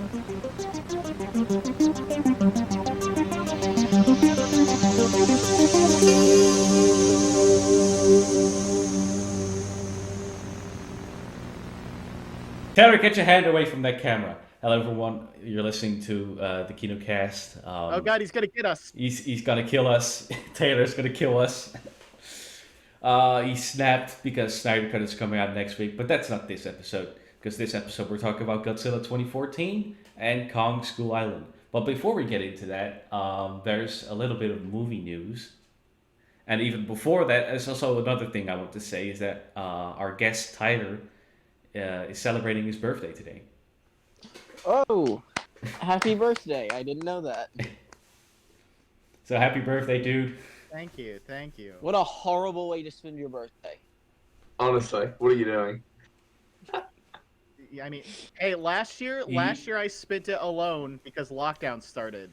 Taylor, get your hand away from that camera. Hello, everyone. You're listening to the Kinocast. Oh God, he's gonna get us. He's gonna kill us. Taylor's gonna kill us. He snapped because Snyder Cut is coming out next week, but that's not this episode. Because this episode we're talking about Godzilla 2014 and Kong School Island. But before we get into that, there's a little bit of movie news. And even before that, there's also another thing I want to say is that our guest Tyler is celebrating his birthday today. Oh, happy birthday. I didn't know that. So happy birthday, dude. Thank you. What a horrible way to spend your birthday. Honestly, what are you doing? I mean, hey, last year I spent it alone because lockdown started.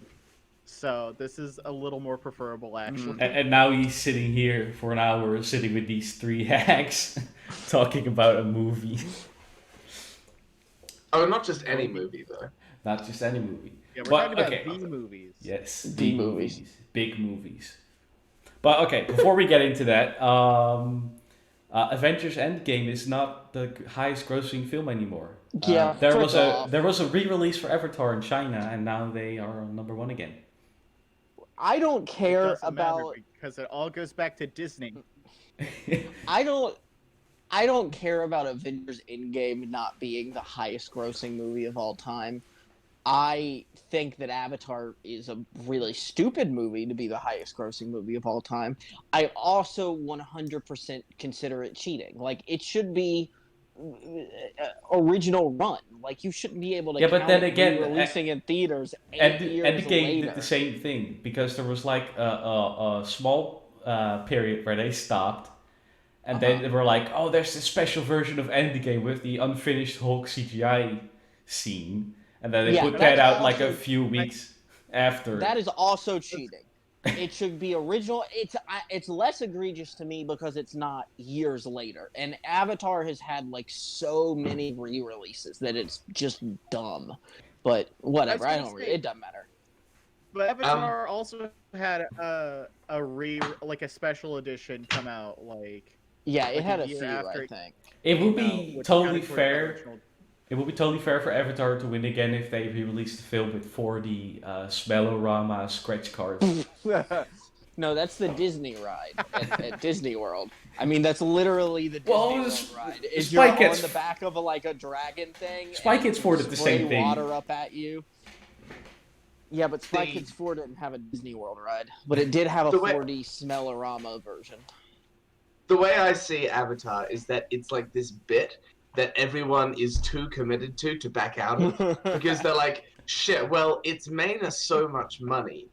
So this is a little more preferable, actually. And now he's sitting here for an hour, sitting with these three hacks, talking about a movie. Oh, not just any movie, though. Not just any movie. Yeah, we're talking about B movies. Yes, B movies. Big movies. But okay, before we get into that, Avengers Endgame is not the highest grossing film anymore. Yeah, there was a re-release for Avatar in China, and now they are on number one again. I don't care about because it all goes back to Disney. I don't care about Avengers Endgame not being the highest grossing movie of all time. I think that Avatar is a really stupid movie to be the highest grossing movie of all time. I also 100% consider it cheating. Like, it should be original run. Like, you shouldn't be able to but then again, releasing in theaters and 8 years the game later. did the same thing because there was like a small period where they stopped. And then they were like, oh, there's this special version of Endgame with the unfinished Hulk CGI scene. And then they put that out like a few weeks after. That is also cheating. It should be original. It's less egregious to me because it's not years later. And Avatar has had like so many re-releases that it's just dumb. But whatever, it doesn't matter. But Avatar also had a special edition come out like. Yeah, it had a year few, after I think. It would be totally fair. It would be totally fair for Avatar to win again if they re-released the film with 4D Smellorama scratch cards. No, that's the Disney ride at Disney World. I mean, that's literally the Disney World ride. You're on the back of a dragon thing. Spy Kids 4 did the same thing. Water up at you. Yeah, but Spy Kids 4 didn't have a Disney World ride, but it did have a 4D Smellorama version. The way I see Avatar is that it's like this bit that everyone is too committed to back out of. Because they're like, shit, well, it's made us so much money.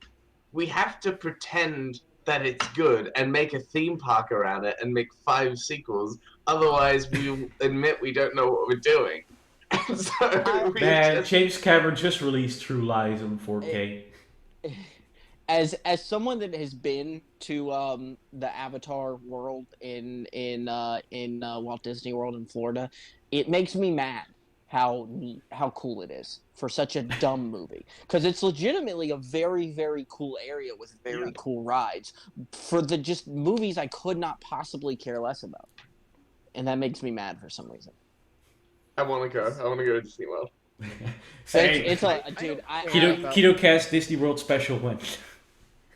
We have to pretend that it's good and make a theme park around it and make 5 sequels. Otherwise, we admit we don't know what we're doing. James Cameron just released True Lies on 4K. As someone that has been to the Avatar world in Walt Disney World in Florida, it makes me mad how cool it is for such a dumb movie, because it's legitimately a very, very cool area with very cool rides for the just movies I could not possibly care less about, and that makes me mad for some reason. I want to go to Disney World. It's dude. Kinocast Disney World special win.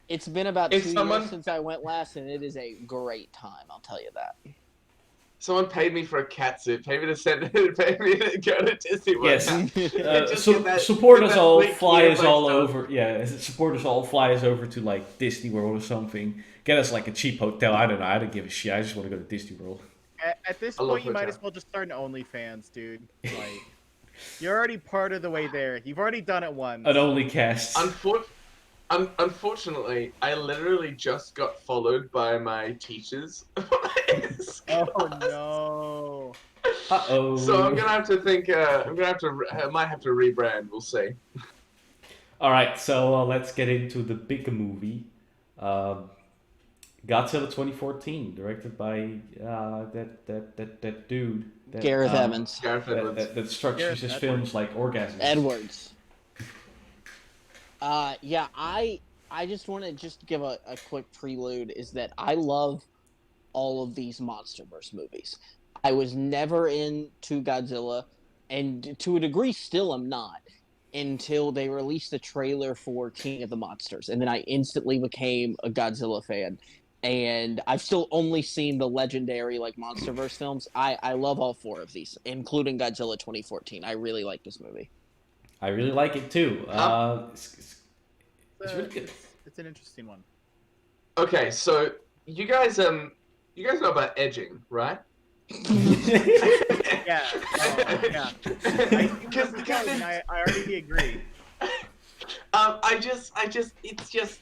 It's been about 2 years since I went last, and it is a great time. I'll tell you that. Someone paid me for a cat suit. Paid me to go to Disney World. Yes. Support us all. Fly us all over. Yeah. Support us all. Fly us over to like Disney World or something. Get us like a cheap hotel. I don't know. I don't give a shit. I just want to go to Disney World. At this point, you might as well just start an OnlyFans, dude. Like, you're already part of the way there. You've already done it once. An OnlyCast. Unfortunately, I literally just got followed by my teachers. Oh no! Uh-oh. So I'm gonna have to think. I might have to rebrand. We'll see. All right, so let's get into the big movie, Godzilla 2014, directed by that dude. Gareth Evans. Gareth Edwards. That structures his films like Orgasms. Edwards. Yeah, I just want to just give a quick prelude is that I love all of these MonsterVerse movies. I was never into Godzilla, and to a degree still am not, until they released the trailer for King of the Monsters, and then I instantly became a Godzilla fan. And I've still only seen the legendary like MonsterVerse films. I love all four of these, including Godzilla 2014. I really like this movie. I really like it too. It's really good. It's an interesting one. Okay, so you guys know about edging, right? Yeah. Yeah. I already agree. It's just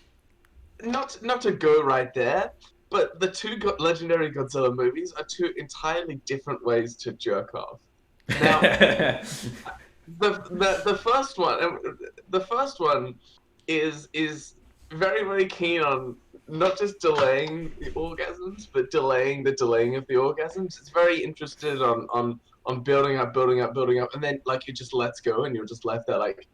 not to go right there, but the two legendary Godzilla movies are two entirely different ways to jerk off. Now, the first one is very, very keen on not just delaying the orgasms, but delaying the delaying of the orgasms. It's very interested on building up, and then like it just lets go, and you're just left there like,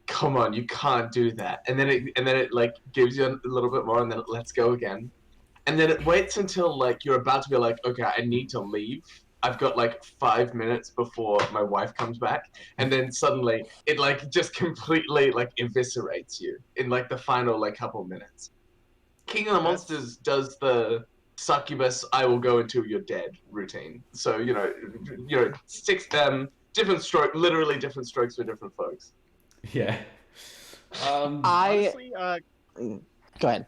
come on, you can't do that. And then it like gives you a little bit more, and then it lets go again, and then it waits until like you're about to be like, okay, I need to leave. I've got like 5 minutes before my wife comes back, and then suddenly it like just completely like eviscerates you in like the final like couple minutes. King of the Monsters does the succubus, I will go until you're dead routine. So you know, different literally different strokes for different folks. Yeah. Honestly, Go ahead.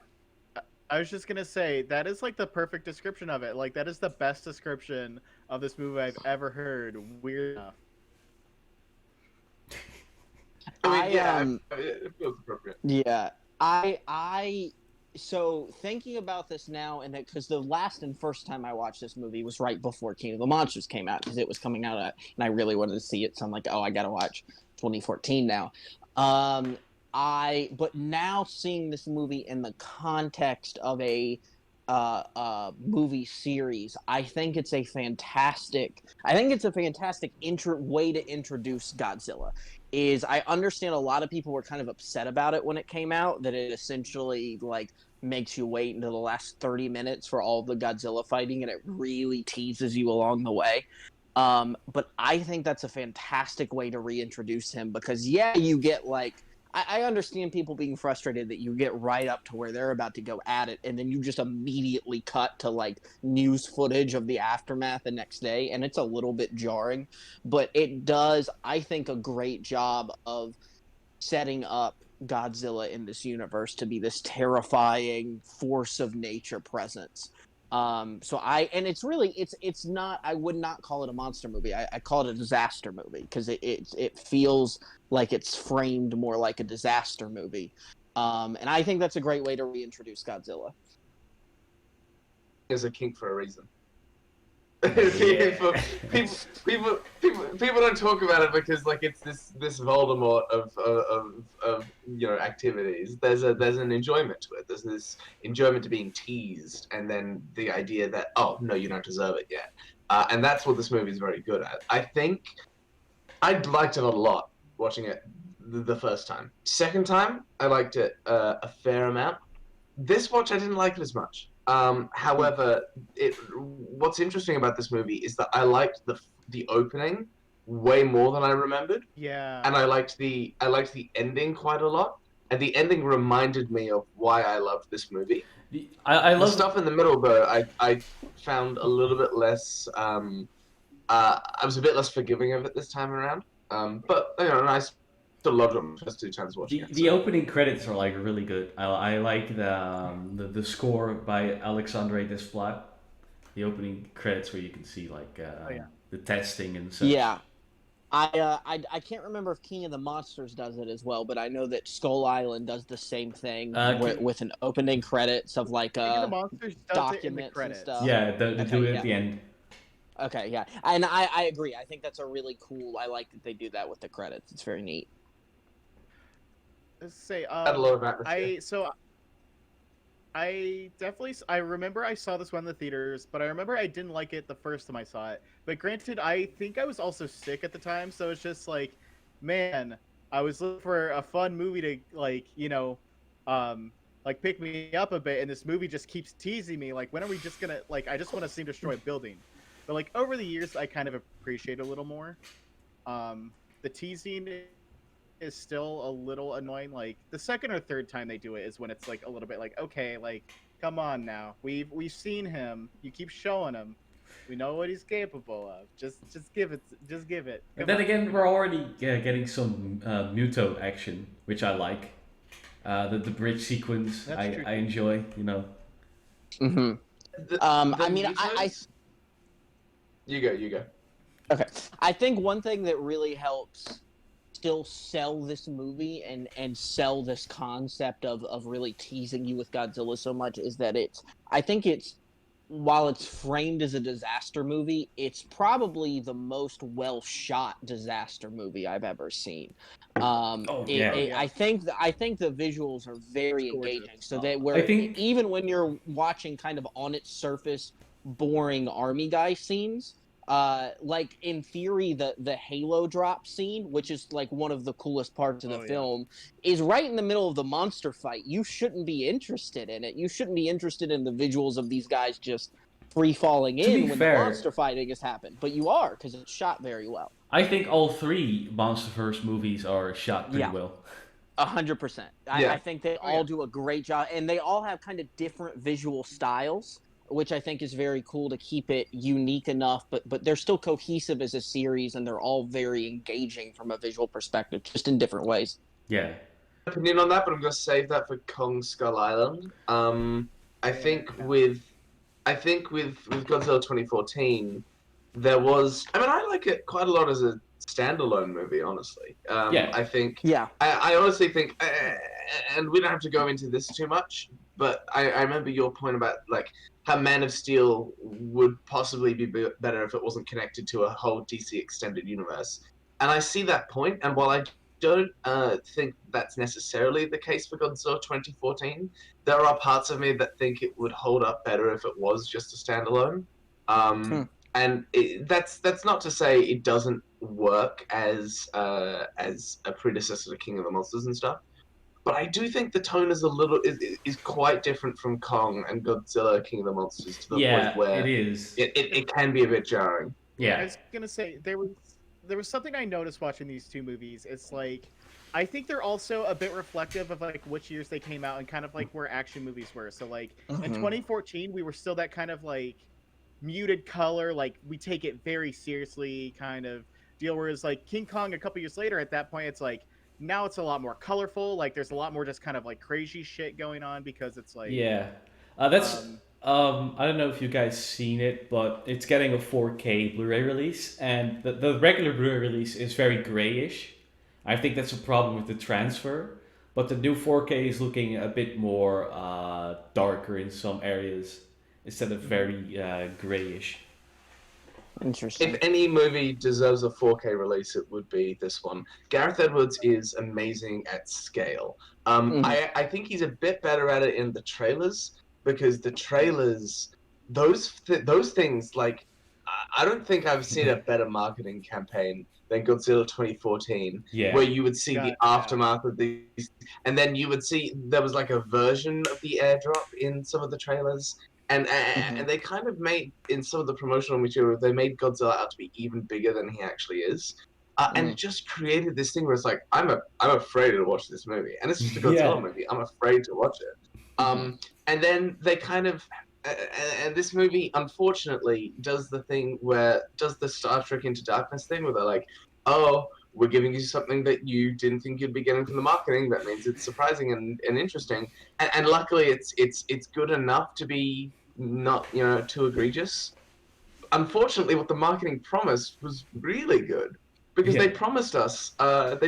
I was just gonna say that is like the perfect description of it. Like that is the best description of this movie I've ever heard. Weird enough. It feels appropriate. Yeah, so thinking about this now, and that because the last and first time I watched this movie was right before King of the Monsters came out, because it was coming out, and I really wanted to see it, so I'm like, oh, I gotta watch 2014 now. But now seeing this movie in the context of a movie series, I think it's a fantastic way to introduce Godzilla. I understand a lot of people were kind of upset about it when it came out, that it essentially like makes you wait until the last 30 minutes for all the Godzilla fighting, and it really teases you along the way. But I think that's a fantastic way to reintroduce him, because you get like, I understand people being frustrated that you get right up to where they're about to go at it, and then you just immediately cut to like news footage of the aftermath the next day, and it's a little bit jarring. But it does, I think, a great job of setting up Godzilla in this universe to be this terrifying force of nature presence. It's not, I would not call it a monster movie. I call it a disaster movie, because it feels like it's framed more like a disaster movie. And I think that's a great way to reintroduce Godzilla. There's a kink for a reason. Yeah. people don't talk about it because like it's this Voldemort of activities. There's an enjoyment to it. There's this enjoyment to being teased, and then the idea that, oh no, you don't deserve it yet, and that's what this movie is very good at. I think I liked it a lot watching it the first time. Second time, I liked it a fair amount. This watch, I didn't like it as much. However, what's interesting about this movie is that I liked the opening way more than I remembered. Yeah. And I liked the ending quite a lot. And the ending reminded me of why I loved this movie. I love the stuff in the middle, though. I found a little bit less. I was a bit less forgiving of it this time around. But I still loved it the first 2 times watching it. the opening credits are like really good. I like the score by Alexandre Desplat. The opening credits where you can see like the testing and such. Yeah. I can't remember if King of the Monsters does it as well, but I know that Skull Island does the same thing with an opening credits of like King of the Monsters does documents it in the and credits. stuff. Yeah, they do it at the end. Okay, yeah, and I agree. I think that's a really cool. I like that they do that with the credits. It's very neat. Let's say Add a lot of atmosphere. I remember I saw this one in the theaters, but I remember I didn't like it the first time I saw it. But granted, I think I was also sick at the time, so it's just like, man, I was looking for a fun movie to um, pick me up a bit, and this movie just keeps teasing me. Like, when are we just gonna like? I just want to see him destroy a building. But like over the years, I kind of appreciate it a little more. The teasing is still a little annoying. Like the second or third time they do it is when it's like a little bit like, okay, like come on now, we've seen him. You keep showing him. We know what he's capable of. Just give it. Just give it. And Come then on. again, we're already getting some Muto action, which I like. The bridge sequence, That's true. I enjoy. Mm-hmm. The I mean, mutants- You go. Okay. I think one thing that really helps still sell this movie and sell this concept of really teasing you with Godzilla so much is that while it's framed as a disaster movie, it's probably the most well shot disaster movie I've ever seen. Yeah. I think the visuals are very It's gorgeous. engaging, so that I think- even when you're watching kind of on its surface boring army guy scenes, like in theory the Halo drop scene, which is like one of the coolest parts of the film, is right in the middle of the monster fight. You shouldn't be interested in it. You shouldn't be interested in the visuals of these guys just free falling in when the monster fighting has happened, but you are, because it's shot very well. I think all three MonsterVerse movies are shot pretty well. 100%. Yeah. I think they all do a great job, and they all have kind of different visual styles, which I think is very cool to keep it unique enough, but they're still cohesive as a series, and they're all very engaging from a visual perspective, just in different ways. Yeah. Opinion on that, but I'm gonna save that for Kong Skull Island. I think with Godzilla 2014, there was. I mean, I like it quite a lot as a standalone movie, honestly. I think. Yeah. I honestly think, and we don't have to go into this too much, but I remember your point about like how Man of Steel would possibly be better if it wasn't connected to a whole DC extended universe, and I see that point. And while I don't think that's necessarily the case for Godzilla 2014, there are parts of me that think it would hold up better if it was just a standalone. And that's not to say it doesn't work as a predecessor to King of the Monsters and stuff, but I do think the tone is quite different from Kong and Godzilla King of the Monsters to the point where it is. It can be a bit jarring. Yeah. I was gonna say there was something I noticed watching these two movies. It's like I think they're also a bit reflective of like which years they came out and kind of like where action movies were. So like in 2014 we were still that kind of like muted color, like we take it very seriously kind of deal, whereas like King Kong a couple years later at that point it's like now it's a lot more colorful, like there's a lot more just kind of like crazy shit going on because it's like that's I don't know if you guys seen it, but it's getting a 4K Blu-ray release, and the regular Blu-ray release is very grayish. I think that's a problem with the transfer, but the new 4K is looking a bit more darker in some areas instead of very grayish. Interesting. If any movie deserves a 4K release, it would be this one. Gareth Edwards is amazing at scale. I think he's a bit better at it in the trailers, because the trailers, those things, like, I don't think I've seen a better marketing campaign than Godzilla 2014, where you would see the aftermath of these, and then you would see there was like a version of the airdrop in some of the trailers. And they kind of made, in some of the promotional material, they made Godzilla out to be even bigger than he actually is. And it just created this thing where it's like, I'm afraid to watch this movie. And it's just a Godzilla movie. I'm afraid to watch it. And then they kind of, and this movie, unfortunately, does the Star Trek Into Darkness thing where they're like, oh, we're giving you something that you didn't think you'd be getting from the marketing. That means it's surprising and interesting. And luckily, it's good enough to be not too egregious. Unfortunately, what the marketing promised was really good, because they promised us a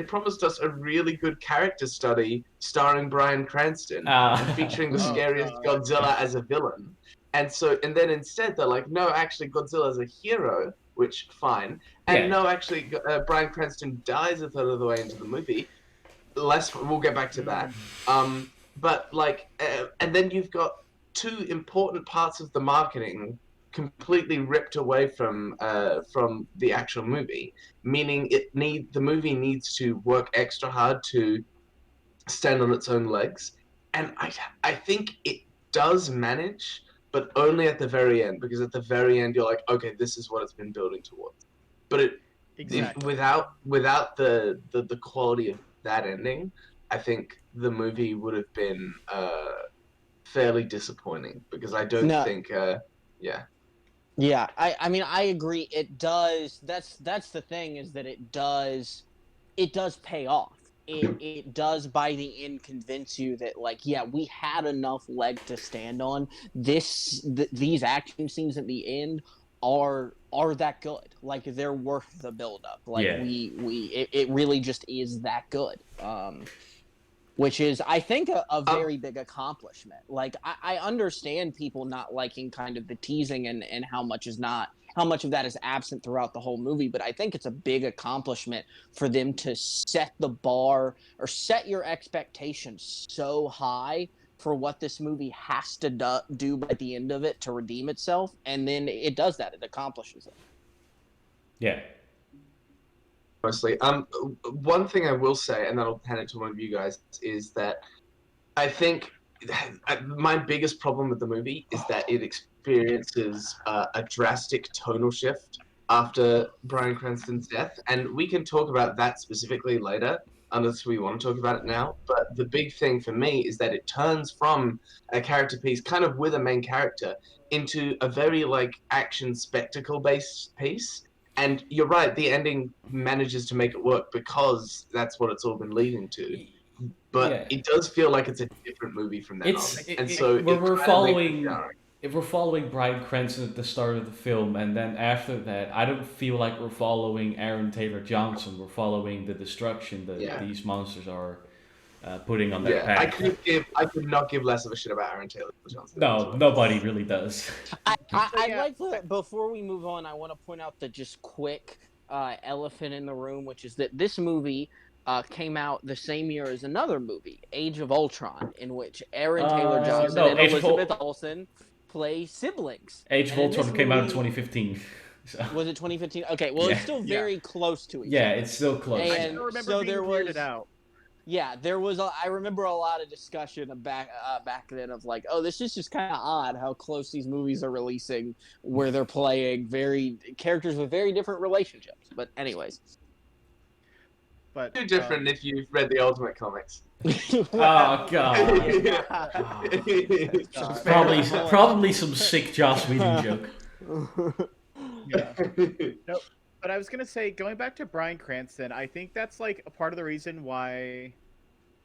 really good character study starring Bryan Cranston and featuring the scariest Godzilla as a villain. And then instead they're like, no, actually Godzilla's a hero, which fine. And no, actually Bryan Cranston dies a third of the way into the movie. We'll get back to that. but like, and then you've got two important parts of the marketing completely ripped away from the actual movie, meaning the movie needs to work extra hard to stand on its own legs, and I think it does manage, but only at the very end, because at the very end you're like, okay, this is what it's been building towards. But Exactly. without the quality of that ending, I think the movie would have been fairly disappointing, because I don't No, think yeah. yeah, I mean I agree. It does. That's the thing, is that it does pay off. It does by the end convince you that, like, yeah, we had enough leg to stand on. These action scenes at the end are that good. Like, they're worth the build up. Like, Yeah. it really just is that good. Which is, I think, a very big accomplishment. Like, I understand people not liking kind of the teasing and how much of that is absent throughout the whole movie, but I think it's a big accomplishment for them to set the bar or set your expectations so high for what this movie has to do by the end of it to redeem itself, and then it does that. It accomplishes it. Yeah. Mostly. One thing I will say, and then I'll hand it to one of you guys, is that I think my biggest problem with the movie is that it experiences a drastic tonal shift after Bryan Cranston's death, and we can talk about that specifically later, unless we want to talk about it now. But the big thing for me is that it turns from a character piece, kind of with a main character, into a very like action spectacle based piece. And you're right, the ending manages to make it work because that's what it's all been leading to, but Yeah. it does feel like it's a different movie from then on. And It, so we're, it we're kind of makes it following jarring. if we're following Bryan Cranston at the start of the film, and then after that, I don't feel like we're following Aaron Taylor Johnson. We're following the destruction that Yeah. these monsters are putting on their Yeah, path. I could not give less of a shit about Aaron Taylor Johnson. No, nobody really does. I'd yeah. like to, before we move on, I want to point out the just quick elephant in the room, which is that this movie came out the same year as another movie, Age of Ultron, in which Aaron Taylor Johnson no, and Age of Elizabeth Olsen play siblings. Age of And in this Ultron came out in movie- 2015. So. Was it 2015? Okay, well, it's Yeah. still very close to each Yeah, other. it's still close. I And still remember so being there weirded was- out. Yeah, there was. I remember a lot of discussion back then of like, oh, this is just kind of odd how close these movies are releasing, where they're playing characters with very different relationships. But anyways, But Too different if you've read the Ultimate comics. Oh god. Probably some sick Joss Whedon joke. yeah. No, but I was gonna say, going back to Bryan Cranston, I think that's like a part of the reason why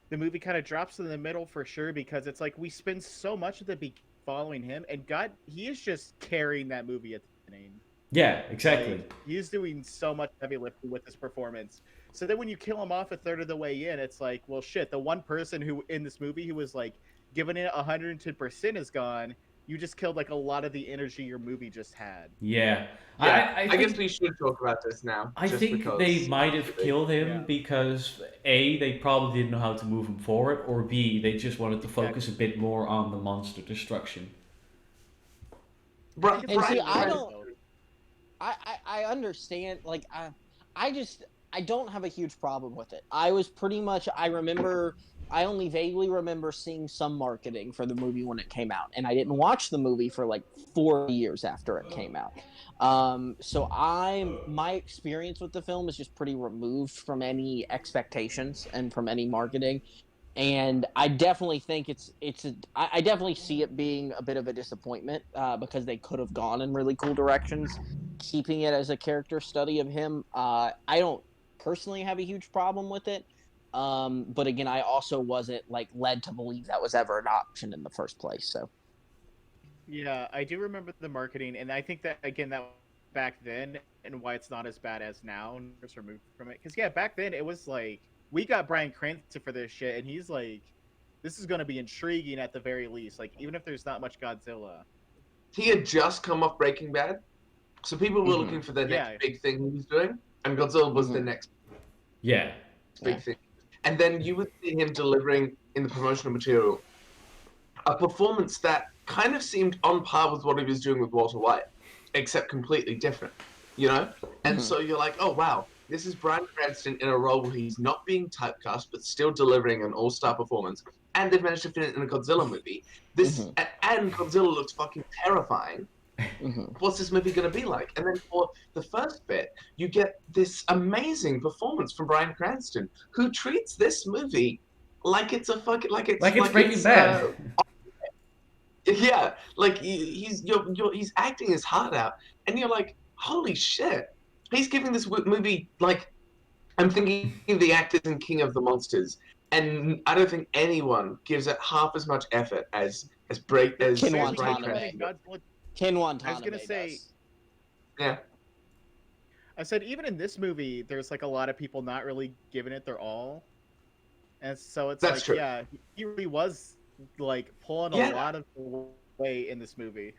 the movie kind of drops in the middle for sure, because it's like we spend so much of the beginning following him, and God, he is just carrying that movie at the beginning. Yeah, exactly. Like, he's doing so much heavy lifting with his performance. So then when you kill him off a third of the way in, it's like, well, shit, the one person who in this movie who was like giving it 110% is gone. You just killed like a lot of the energy your movie just had. Yeah. Yeah, I I think, guess we should talk about this now. I just think because they might have killed him Yeah. because A, they probably didn't know how to move him forward, or B, they just wanted to focus a bit more on the monster destruction. Bri- And see, Bryan I Cranston- don't- I understand. Like, I don't have a huge problem with it. I was pretty much. I only vaguely remember seeing some marketing for the movie when it came out, and I didn't watch the movie for like 4 years after it came out. So my experience with the film is just pretty removed from any expectations and from any marketing. And I definitely think I definitely see it being a bit of a disappointment because they could have gone in really cool directions, keeping it as a character study of him. I don't personally have a huge problem with it, but again, I also wasn't like led to believe that was ever an option in the first place. So Yeah, I do remember the marketing, and I think that again that back then and why it's not as bad as now, and it's removed from it. Because yeah, back then it was like we got Bryan Cranston for this shit, and he's like, this is going to be intriguing at the very least. Like even if there's not much Godzilla. He had just come off Breaking Bad, so people were looking for the next Yeah. big thing he was doing, and Godzilla was the next Yeah. big thing. And then you would see him delivering in the promotional material a performance that kind of seemed on par with what he was doing with Walter White, except completely different, you know? And so you're like, oh wow, this is Bryan Cranston in a role where he's not being typecast, but still delivering an all-star performance. And they've managed to fit it in a Godzilla movie. And Godzilla looks fucking terrifying. What's this movie going to be like? And then for the first bit, you get this amazing performance from Bryan Cranston, who treats this movie like it's a fucking like it's Breaking Bad. Yeah, like he's acting his heart out, and you're like, holy shit, he's giving this movie like, I'm thinking of the actors in King of the Monsters, and I don't think anyone gives it half as much effort as Bryan Cranston. Ken Watanabe. I was gonna say, yeah. I said even in this movie, there's like a lot of people not really giving it their all, and so it's like, yeah, he really was like pulling a lot of the way in this movie.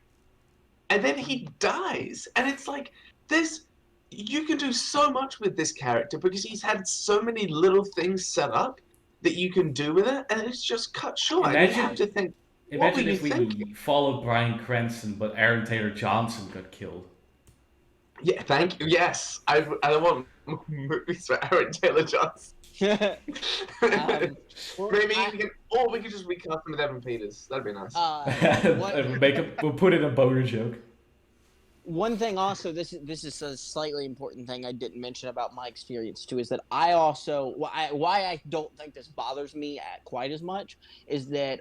And then he dies, and it's like this. You can do so much with this character because he's had so many little things set up that you can do with it, and it's just cut short. You have to think. Imagine if we followed Bryan Cranston, but Aaron Taylor Johnson got killed. Yeah, thank you. Yes, I want movies for Aaron Taylor Johnson. Maybe we could just recast him with Evan Peters. That'd be nice. We'll put in a boner joke. One thing also, this is a slightly important thing I didn't mention about my experience too, is that I also why I don't think this bothers me quite as much is that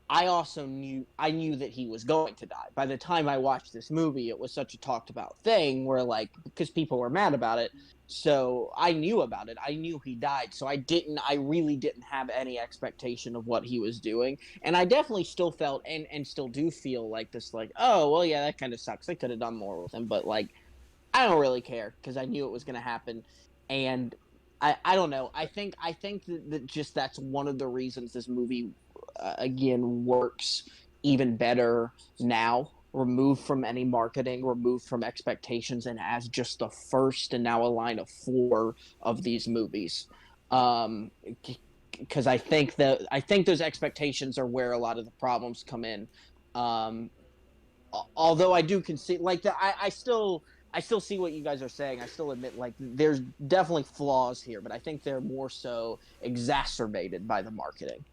I also knew that he was going to die. By the time I watched this movie, it was such a talked about thing where, like, because people were mad about it, so I knew about it. I knew he died, so I really didn't have any expectation of what he was doing. And I definitely still felt and still do feel like this, like, oh, well, yeah, that kind of sucks. They could have done more with him, but, like, I don't really care because I knew it was going to happen. And I don't know. I think that just that's one of the reasons this movie again works even better now, removed from any marketing, removed from expectations, and as just the first and now a line of 4 of these movies, because I think those expectations are where a lot of the problems come in. Although I do concede, like, I still see what you guys are saying. I still admit, like, there's definitely flaws here, but I think they're more so exacerbated by the marketing.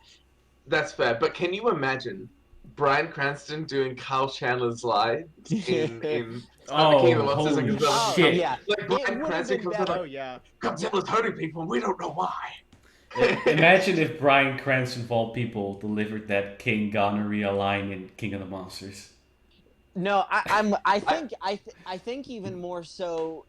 That's fair, but can you imagine Bryan Cranston doing Kyle Chandler's lie in King of the Monsters and Godzilla? Shit. Yeah. Like Bryan Cranston comes out like, Godzilla's hurting people and we don't know why. Imagine if Bryan Cranston, of all people, delivered that King Gonorrhea line in King of the Monsters. No, I think even more so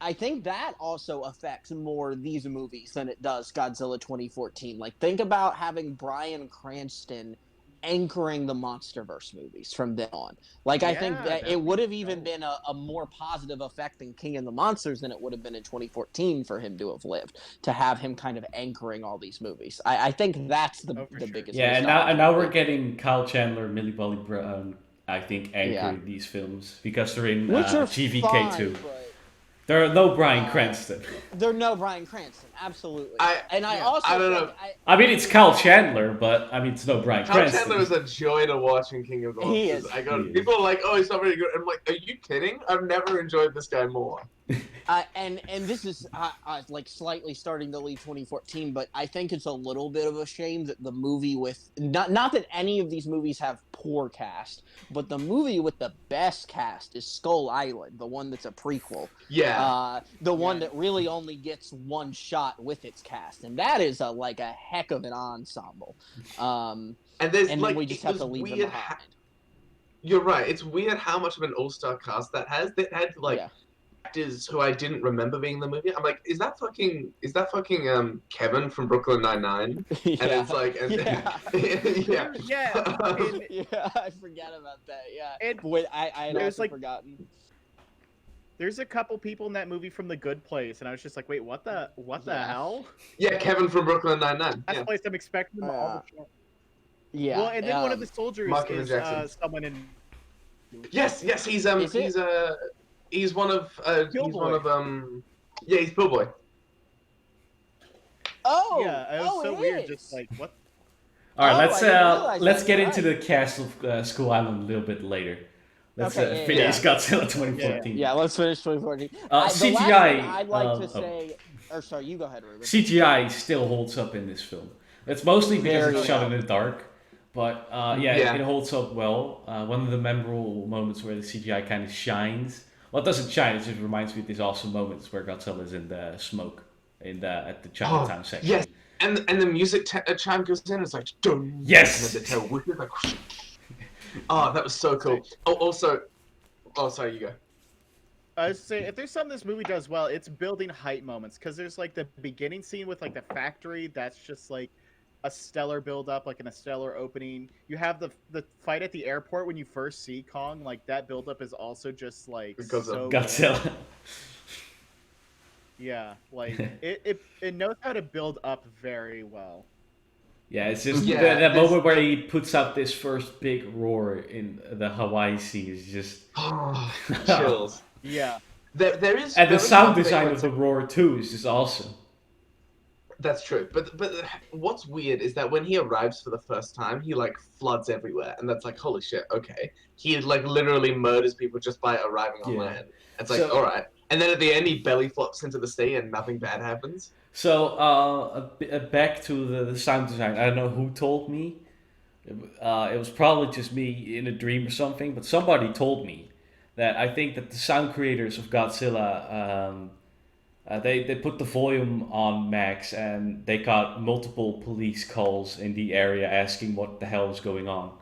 I think that also affects more these movies than it does Godzilla 2014. Like, think about having Bryan Cranston anchoring the MonsterVerse movies from then on. Like, I think that it would have even been a more positive effect in King of the Monsters than it would have been in 2014 for him to have lived, to have him kind of anchoring all these movies. I think that's the biggest. Yeah, and now we're getting Kyle Chandler, Millie Bobby Brown, I think, anchoring these films because they're in GVK too. There are no Bryan Cranston. There are no Bryan Cranston, absolutely. I don't know. I mean, it's Kyle Chandler, but I mean, it's no Bryan Cranston. Kyle Chandler is a joy to watch in King of the Monsters. He is. People are like, oh, he's not very good. I'm like, are you kidding? I've never enjoyed this guy more. And this is like slightly starting to leave 2014, but I think it's a little bit of a shame that the movie with not that any of these movies have poor cast, but the movie with the best cast is Skull Island, the one that's a prequel. Yeah. The one that really only gets one shot with its cast, and that is a heck of an ensemble. And then we just have to leave them behind. You're right. It's weird how much of an all-star cast that has. That had actors who I didn't remember being in the movie. I'm like, is that fucking Kevin from Brooklyn Nine-Nine? And it's like, I forgot about that. Yeah, and I had also forgotten. There's a couple people in that movie from The Good Place, and I was just like, wait, what the hell? Yeah, Kevin from Brooklyn Nine-Nine. That's the place I'm expecting them all to show. Yeah. Well, and then one of the soldiers is someone in. Yes, he's one of he's Pillboy. Oh, yeah, it was so weird. Just like what? All right, Oh, let's I didn't realize let's that. get You're into right. the cast of Skull Island a little bit later. Let's Okay, finish yeah. Godzilla 2014. Yeah, let's finish 2014. The last CGI. thing I'd like to say, or sorry, you go ahead, Ruben. CGI still holds up in this film. It's mostly because Very it's shot well. in the dark, but Yeah. it holds up well. One of the memorable moments where the CGI kind of shines. Well, it doesn't shine. It just reminds me of these awesome moments where Godzilla's in the smoke at the Oh, Chinatown section. yes. And the music chime goes in. It's like dun. Yes! And then the tail whippers like. Oh, that was so cool. Oh, also. Oh, sorry. You go. I was saying, if there's something this movie does well, it's building hype moments. Because there's like the beginning scene with like the factory. That's just like a stellar build up, like in a stellar opening. You have the fight at the airport when you first see Kong. Like that build up is also just like Because of so good. Godzilla. Yeah, like it knows how to build up very well. Yeah, it's just Yeah, that this- moment where he puts out this first big roar in the Hawaii Sea is just. Oh, chills. Yeah. There is. And the there is sound one thing design where of the roar too is just awesome. That's true, but what's weird is that when he arrives for the first time, he like floods everywhere, and that's like holy shit. Okay, he like literally murders people just by arriving on Yeah. land. It's like So- all right, and then at the end he belly flops into the sea and nothing bad happens. So back to the sound design. I don't know who told me. It was probably just me in a dream or something, but somebody told me that I think that the sound creators of Godzilla. They put the volume on max and they got multiple police calls in the area asking what the hell is going on.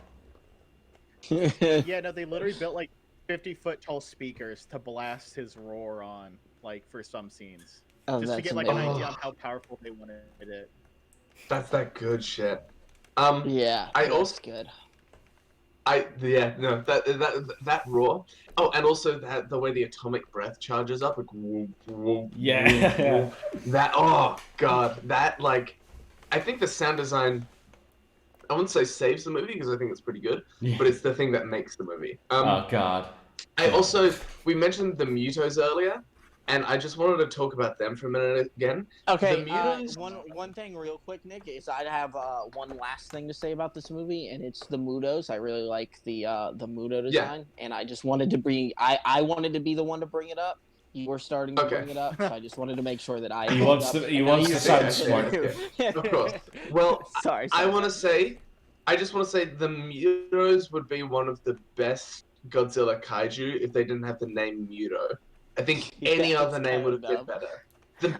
Yeah, no, they literally built like 50-foot tall speakers to blast his roar on, like for some scenes. Oh, Just to that's get like an amazing. idea on how powerful they wanted it. That's that good shit. Yeah, I that's also- good. That roar. Oh, and also the way the atomic breath charges up, like whoop, whoop, Yeah. whoop, whoop. That oh god, that like, I think the sound design. I wouldn't say saves the movie because I think it's pretty good, but it's the thing that makes the movie. Oh god. We mentioned the Mutos earlier, and I just wanted to talk about them for a minute again. Okay, The Mutos- one thing real quick, Nick, is I have one last thing to say about this movie, and it's the Mutos. I really like the Muto design, and I just wanted to bring. I wanted to be the one to bring it up. You were starting to bring it up, so I just wanted to make sure that I. He brought wants it up, to- he and wants then to you sound said smart. it. Of course. Well, sorry. I want to say, I just want to say the Mutos would be one of the best Godzilla kaiju if they didn't have the name Muto. I think any Yeah, other it's name would have kinda been better.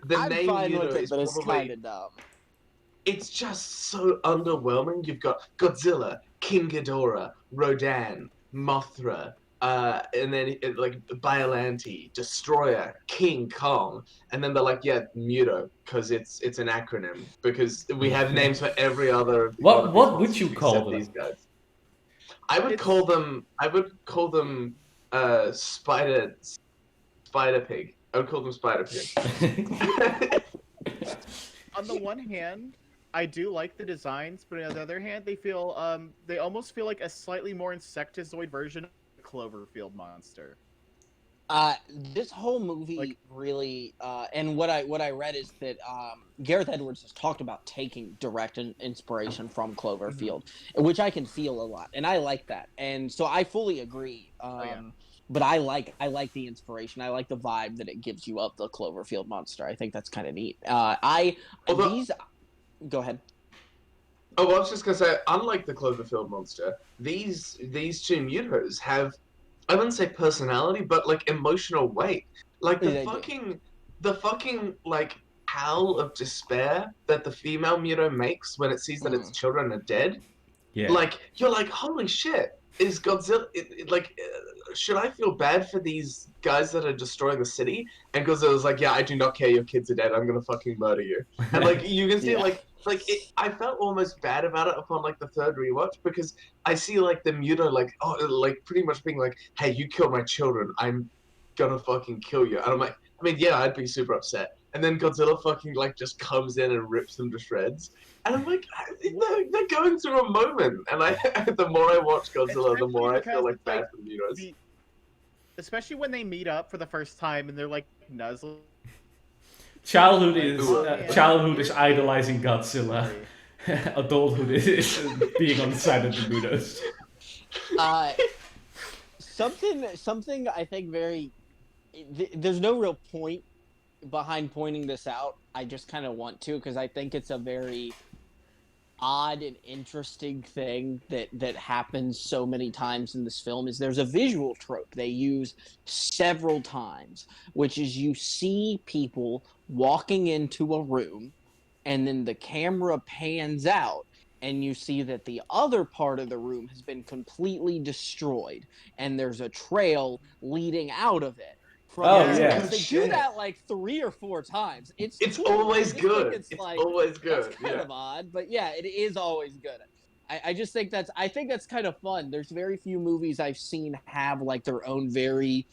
The I'm name fine Muto with it, is but it's probably kind of dumb. it's just so underwhelming. You've got Godzilla, King Ghidorah, Rodan, Mothra, and then like Biollante, Destroyer, King Kong, and then they're like, yeah, Muto, because it's an acronym because we have names for every other. What- one of what these would you monsters call except them? These guys. I would call them Spider Pig. I would call them Spider Pig. On the one hand, I do like the designs, but on the other hand, they almost feel like a slightly more insectoid version of the Cloverfield monster. This whole movie Like- really, and what I read is that Gareth Edwards has talked about taking direct inspiration from Cloverfield, which I can feel a lot, and I like that, and so I fully agree. yeah. But I like the inspiration. I like the vibe that it gives you of the Cloverfield monster. I think that's kind of neat. Although- Go ahead. Oh, well, I was just gonna say, unlike the Cloverfield monster, these two Mutos have, I wouldn't say personality, but like emotional weight. Like Yeah, they do. the fucking like howl of despair that the female Muto makes when it sees that its children are dead. Yeah. Like you're like, holy shit, is Godzilla? Should I feel bad for these guys that are destroying the city? And Godzilla's like, yeah, I do not care. Your kids are dead. I'm gonna fucking murder you. And like you can see, Yeah. I felt almost bad about it upon like the third rewatch because I see like the Muto like pretty much being like, hey, you killed my children. I'm gonna fucking kill you. And I'm like, I mean, yeah, I'd be super upset. And then Godzilla fucking like just comes in and rips them to shreds. And I'm like, they're going through a moment. And the more I watch Godzilla, the more I feel like Especially bad for the Mutos. Especially when they meet up for the first time and they're like nuzzling. Childhood Like, is oh, man. childhood is idolizing Godzilla. adulthood is being on the side of the Mudos. Something I think there's no real point behind pointing this out. I just kind of want to because I think it's a very odd and interesting thing that happens so many times in this film is there's a visual trope they use several times, which is you see people walking into a room and then the camera pans out and you see that the other part of the room has been completely destroyed and there's a trail leading out of it. They do that like 3 or 4 times. It's cool. Always good. It's like, always good. That's kind of odd, but yeah, it is always good. I just think that's kind of fun. There's very few movies I've seen have like their own very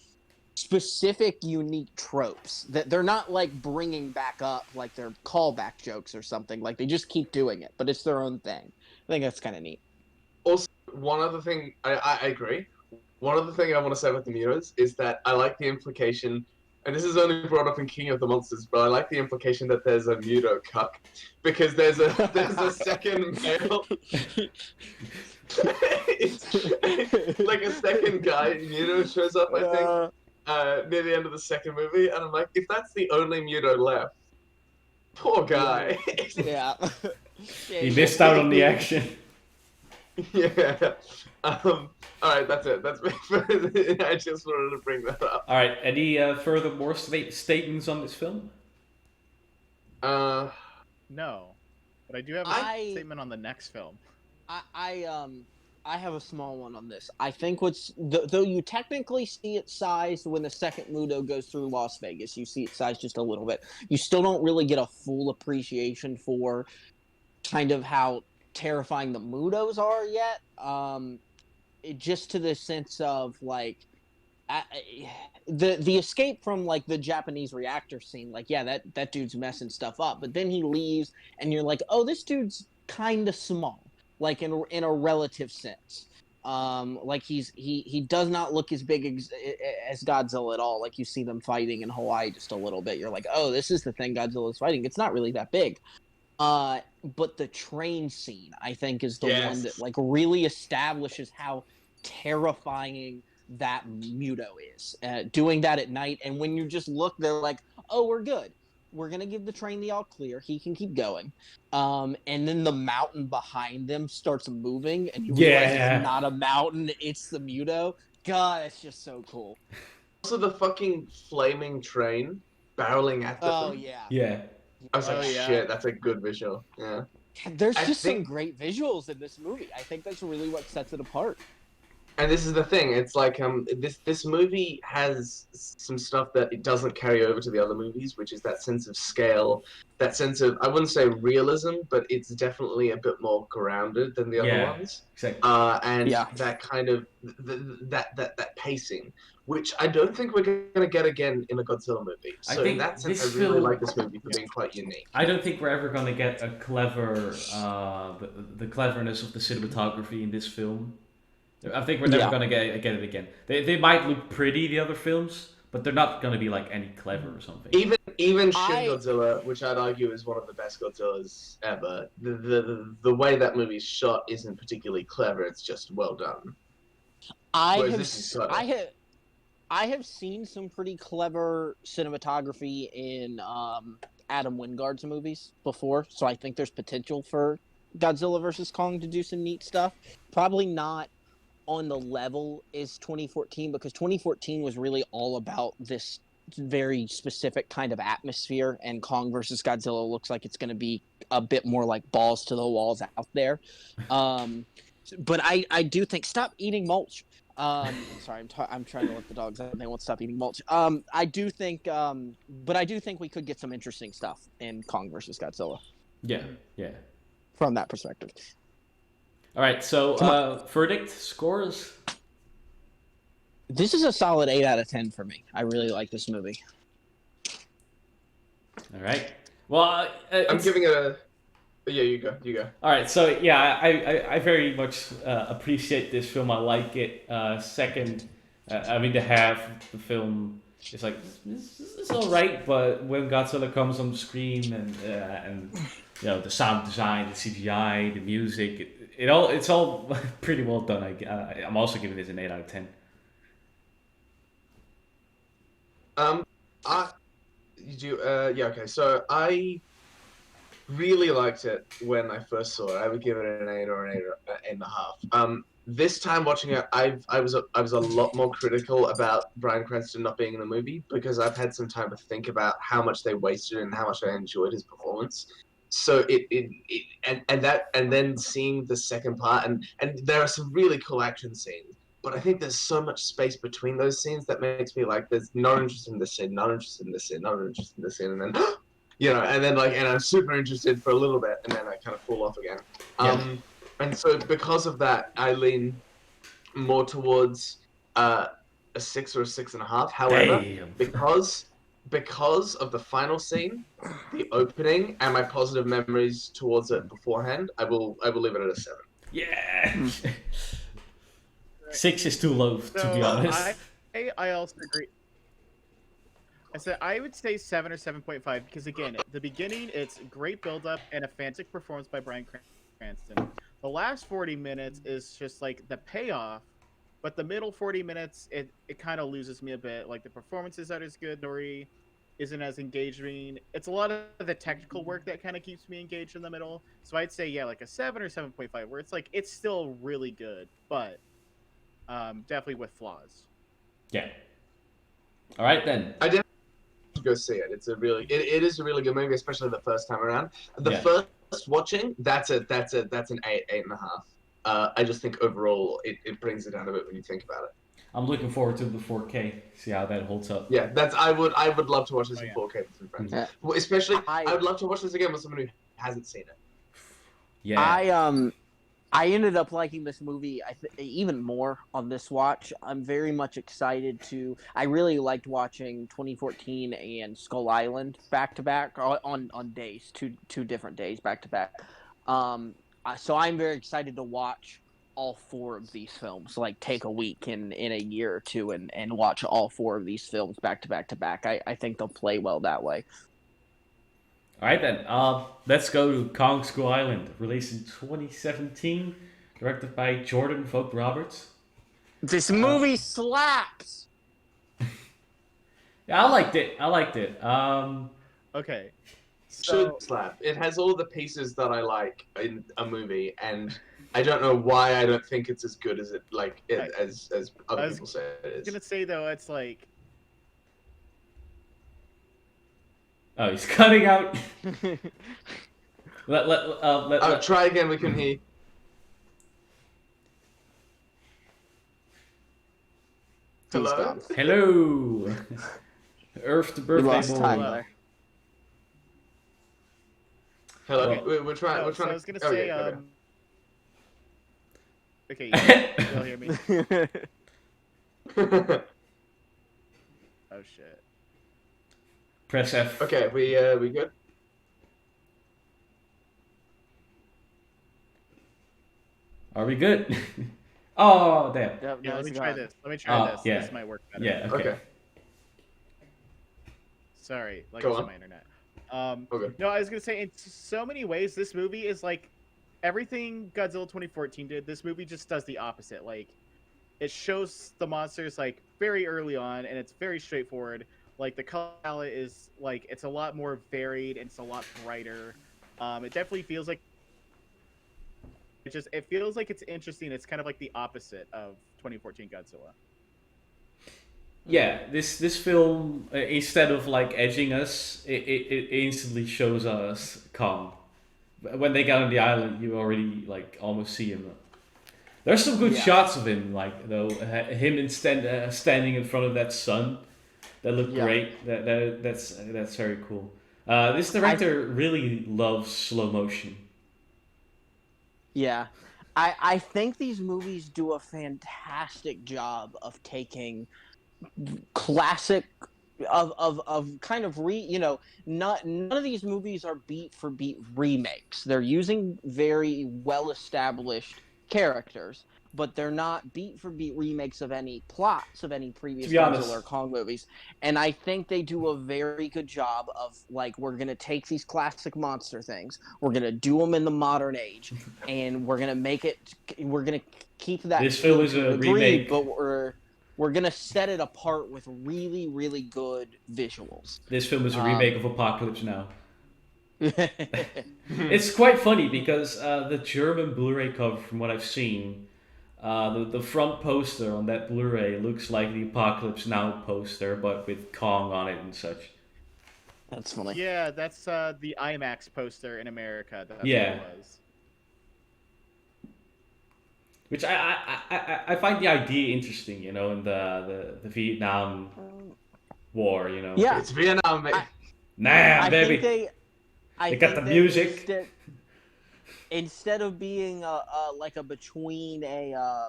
specific, unique tropes that they're not like bringing back up like they're callback jokes or something. Like they just keep doing it, but it's their own thing. I think that's kind of neat. Also, one other thing, I agree. One other thing I want to say about the Mutos is that I like the implication, and this is only brought up in King of the Monsters, but I like the implication that there's a Muto cuck, because there's a second male, like a second guy Muto shows up, I think, near the end of the second movie, and I'm like, if that's the only Muto left, poor guy. Yeah. He missed out on the action. Yeah. All right, that's it. That's I just wanted to bring that up. All right, any further more statements on this film? No, but I do have a statement on the next film. I have a small one on this. I think though you technically see it sized when the second Muto goes through Las Vegas, you see it sized just a little bit. You still don't really get a full appreciation for kind of how terrifying the Mutos are yet. Just to the sense of like the escape from like the Japanese reactor scene, like yeah, that dude's messing stuff up, but then he leaves and you're like, oh, this dude's kind of small, like in a relative sense. Like he does not look as big as Godzilla at all. Like you see them fighting in Hawaii just a little bit, you're like, oh, this is the thing Godzilla's fighting. It's not really that big. But the train scene, I think, is the one that like really establishes how terrifying that Muto is. Doing that at night, and when you just look, they're like, "Oh, we're good. We're gonna give the train the all clear. He can keep going." And then the mountain behind them starts moving, and you realize it's not a mountain; it's the Muto. God, it's just so cool. Also, the fucking flaming train barreling at them. Oh yeah. Yeah. I was like, shit, that's a good visual. Yeah. There's some great visuals in this movie. I think that's really what sets it apart. And this is the thing. It's like this movie has some stuff that it doesn't carry over to the other movies, which is that sense of scale, that sense of, I wouldn't say realism, but it's definitely a bit more grounded than the other ones. Exactly. And that kind of that pacing, which I don't think we're going to get again in a Godzilla movie. So in that sense, I really like this movie for being quite unique. I don't think we're ever going to get a clever, the cleverness of the cinematography in this film. I think we're never going to get it again. They might look pretty, the other films, but they're not going to be like any clever or something. Even Shin Godzilla, which I'd argue is one of the best Godzillas ever, the way that movie's shot isn't particularly clever. It's just well done. I have seen some pretty clever cinematography in Adam Wingard's movies before, so I think there's potential for Godzilla vs. Kong to do some neat stuff. Probably not on the level is 2014, because 2014 was really all about this very specific kind of atmosphere, and Kong versus Godzilla looks like it's going to be a bit more like balls to the walls out there. But I do think, stop eating mulch. Sorry, I'm trying to let the dogs out. They won't stop eating mulch. I do think we could get some interesting stuff in Kong versus Godzilla. Yeah. From that perspective. All right, so verdict, scores? This is a solid 8 out of 10 for me. I really like this movie. All right. Well, I'm giving it a... Yeah, you go. All right, so yeah, I very much appreciate this film. I like it. Second, the half of the film It's like it's all right, but when Godzilla comes on the screen and you know the sound design, the CGI, the music, it's all pretty well done. I'm also giving this an 8 out of 10. I you do yeah, okay. So I really liked it when I first saw it. I would give it an 8 or an 8.5. This time watching it, I was a lot more critical about Bryan Cranston not being in the movie because I've had some time to think about how much they wasted and how much I enjoyed his performance. So and then seeing the second part and there are some really cool action scenes, but I think there's so much space between those scenes that makes me like there's not interested in this scene, not interested in this scene, not interested in this scene, and then and then and I'm super interested for a little bit, and then I kind of fall off again. And so because of that, I lean more towards a 6 or a 6.5. However, Damn. because of the final scene, the opening, and my positive memories towards it beforehand, I will leave it at a 7. Yeah. 6 is too low, to be honest. I also agree. I said I would say 7 or 7.5 because again, at the beginning it's great build-up and a fantastic performance by Bryan Cranston. The last 40 minutes is just like the payoff, but the middle 40 minutes it kind of loses me a bit. Like the performances aren't as good, story isn't as engaging. It's a lot of the technical work that kind of keeps me engaged in the middle. So I'd say like a 7 or 7.5, where it's like it's still really good, but definitely with flaws. Yeah. All right then. I definitely go see it. It is a really good movie, especially the first time around. The first watching, that's an 8.5. I just think overall it brings it down a bit when you think about it. I'm looking forward to the 4K. See how that holds up. Yeah, I would love to watch this in 4K with some friends. Yeah. Well, especially I would love to watch this again with someone who hasn't seen it. Yeah. I ended up liking this movie even more on this watch. I'm very much excited to. I really liked watching 2014 and Skull Island back to back on days, two different days back to back. So I'm very excited to watch all 4 of these films. Like take a week in a year or two and watch all 4 of these films back to back to back. I think they'll play well that way. All right then. Let's go to Kong Skull Island, released in 2017, directed by Jordan Vogt Roberts. This movie slaps. Yeah, I liked it. Okay. Should slap. It has all the pieces that I like in a movie, and I don't know why I don't think it's as good as as other people say it is. I was gonna say though, it's like. Oh, he's cutting out. let try again. We can hear. Hello. Hello. Earth to birthday lost boy. time there. Hello. Okay. We're trying. No, we're trying. I was gonna say. Okay, you'll hear me. Oh shit. Press F. Okay, we good? Are we good? Oh damn. Yep, Yeah, no, let me it's try gone. this. Let me try this. Yeah. This might work better. Yeah. Okay. Okay. Sorry, like Go it's on. my internet. Okay. No, I was gonna say in so many ways, this movie is like everything Godzilla 2014 did. This movie just does the opposite. Like, it shows the monsters like very early on, and it's very straightforward. Like the color palette is like it's a lot more varied and it's a lot brighter. It definitely feels like it feels like it's interesting. It's kind of like the opposite of 2014 Godzilla. Yeah, this film instead of like edging us, it instantly shows us Kong. When they get on the island, you already like almost see him. There's some good shots of him, like though him standing in front of that sun, that look great. That's very cool. This director really loves slow motion. Yeah. I think these movies do a fantastic job of taking classic of kind of none of these movies are beat for beat remakes. They're using very well established characters, but they're not beat for beat remakes of any plots of any previous To be honest. Godzilla or Kong movies. And I think they do a very good job of, like, we're going to take these classic monster things, we're going to do them in the modern age, and we're going to keep that This feel film is to a a degree, remake. but we're going to set it apart with really, really good visuals. This film is a remake of Apocalypse Now. It's quite funny because the German Blu-ray cover, from what I've seen, the front poster on that Blu-ray looks like the Apocalypse Now poster, but with Kong on it and such. That's funny. Yeah, that's the IMAX poster in America. That's Yeah. what it was. Which I find the idea interesting, in the Vietnam War, Yeah. It's Vietnam, mate. Nah, baby. Think They got the music. Instead of being like a between or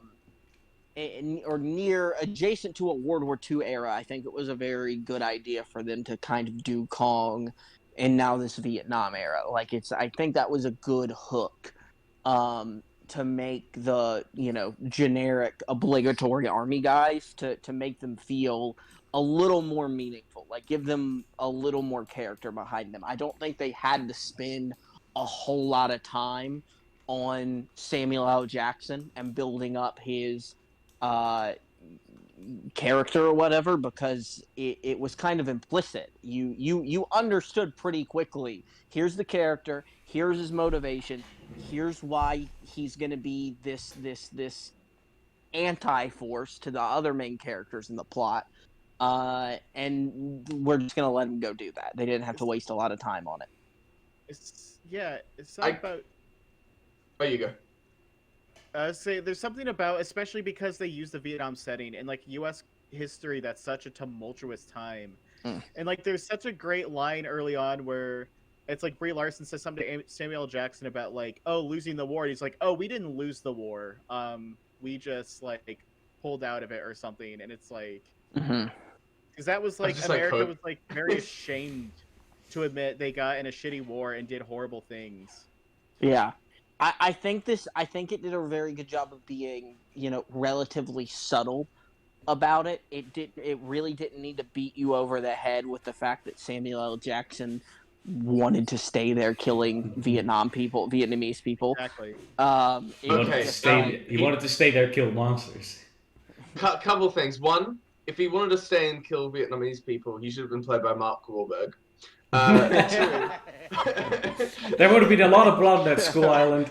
near adjacent to a World War II era, I think it was a very good idea for them to kind of do Kong and now this Vietnam era. Like, I think that was a good hook to make the generic obligatory army guys to make them feel a little more meaningful, like give them a little more character behind them. I don't think they had to spend a whole lot of time on Samuel L. Jackson and building up his character or whatever, because it was kind of implicit. You understood pretty quickly. Here's the character. Here's his motivation. Here's why he's going to be this anti-force to the other main characters in the plot. And we're just going to let him go do that. They didn't have to waste a lot of time on it. It's not about. Oh, you go. Say there's something about, especially because they use the Vietnam setting and like U.S. history, that's such a tumultuous time, and like there's such a great line early on where it's like Brie Larson says something to Samuel L. Jackson about like, oh, losing the war. And he's like, oh, we didn't lose the war. We just like pulled out of it or something, and it's like. Because that was like America was like very ashamed to admit they got in a shitty war and did horrible things. Yeah, I think it did a very good job of being relatively subtle about it. It really didn't need to beat you over the head with the fact that Samuel L. Jackson wanted to stay there killing Vietnamese people. Exactly. He wanted to stay there, kill monsters. Couple things. One, if he wanted to stay and kill Vietnamese people, he should have been played by Mark Wahlberg. There would have been a lot of blood at Skull Island.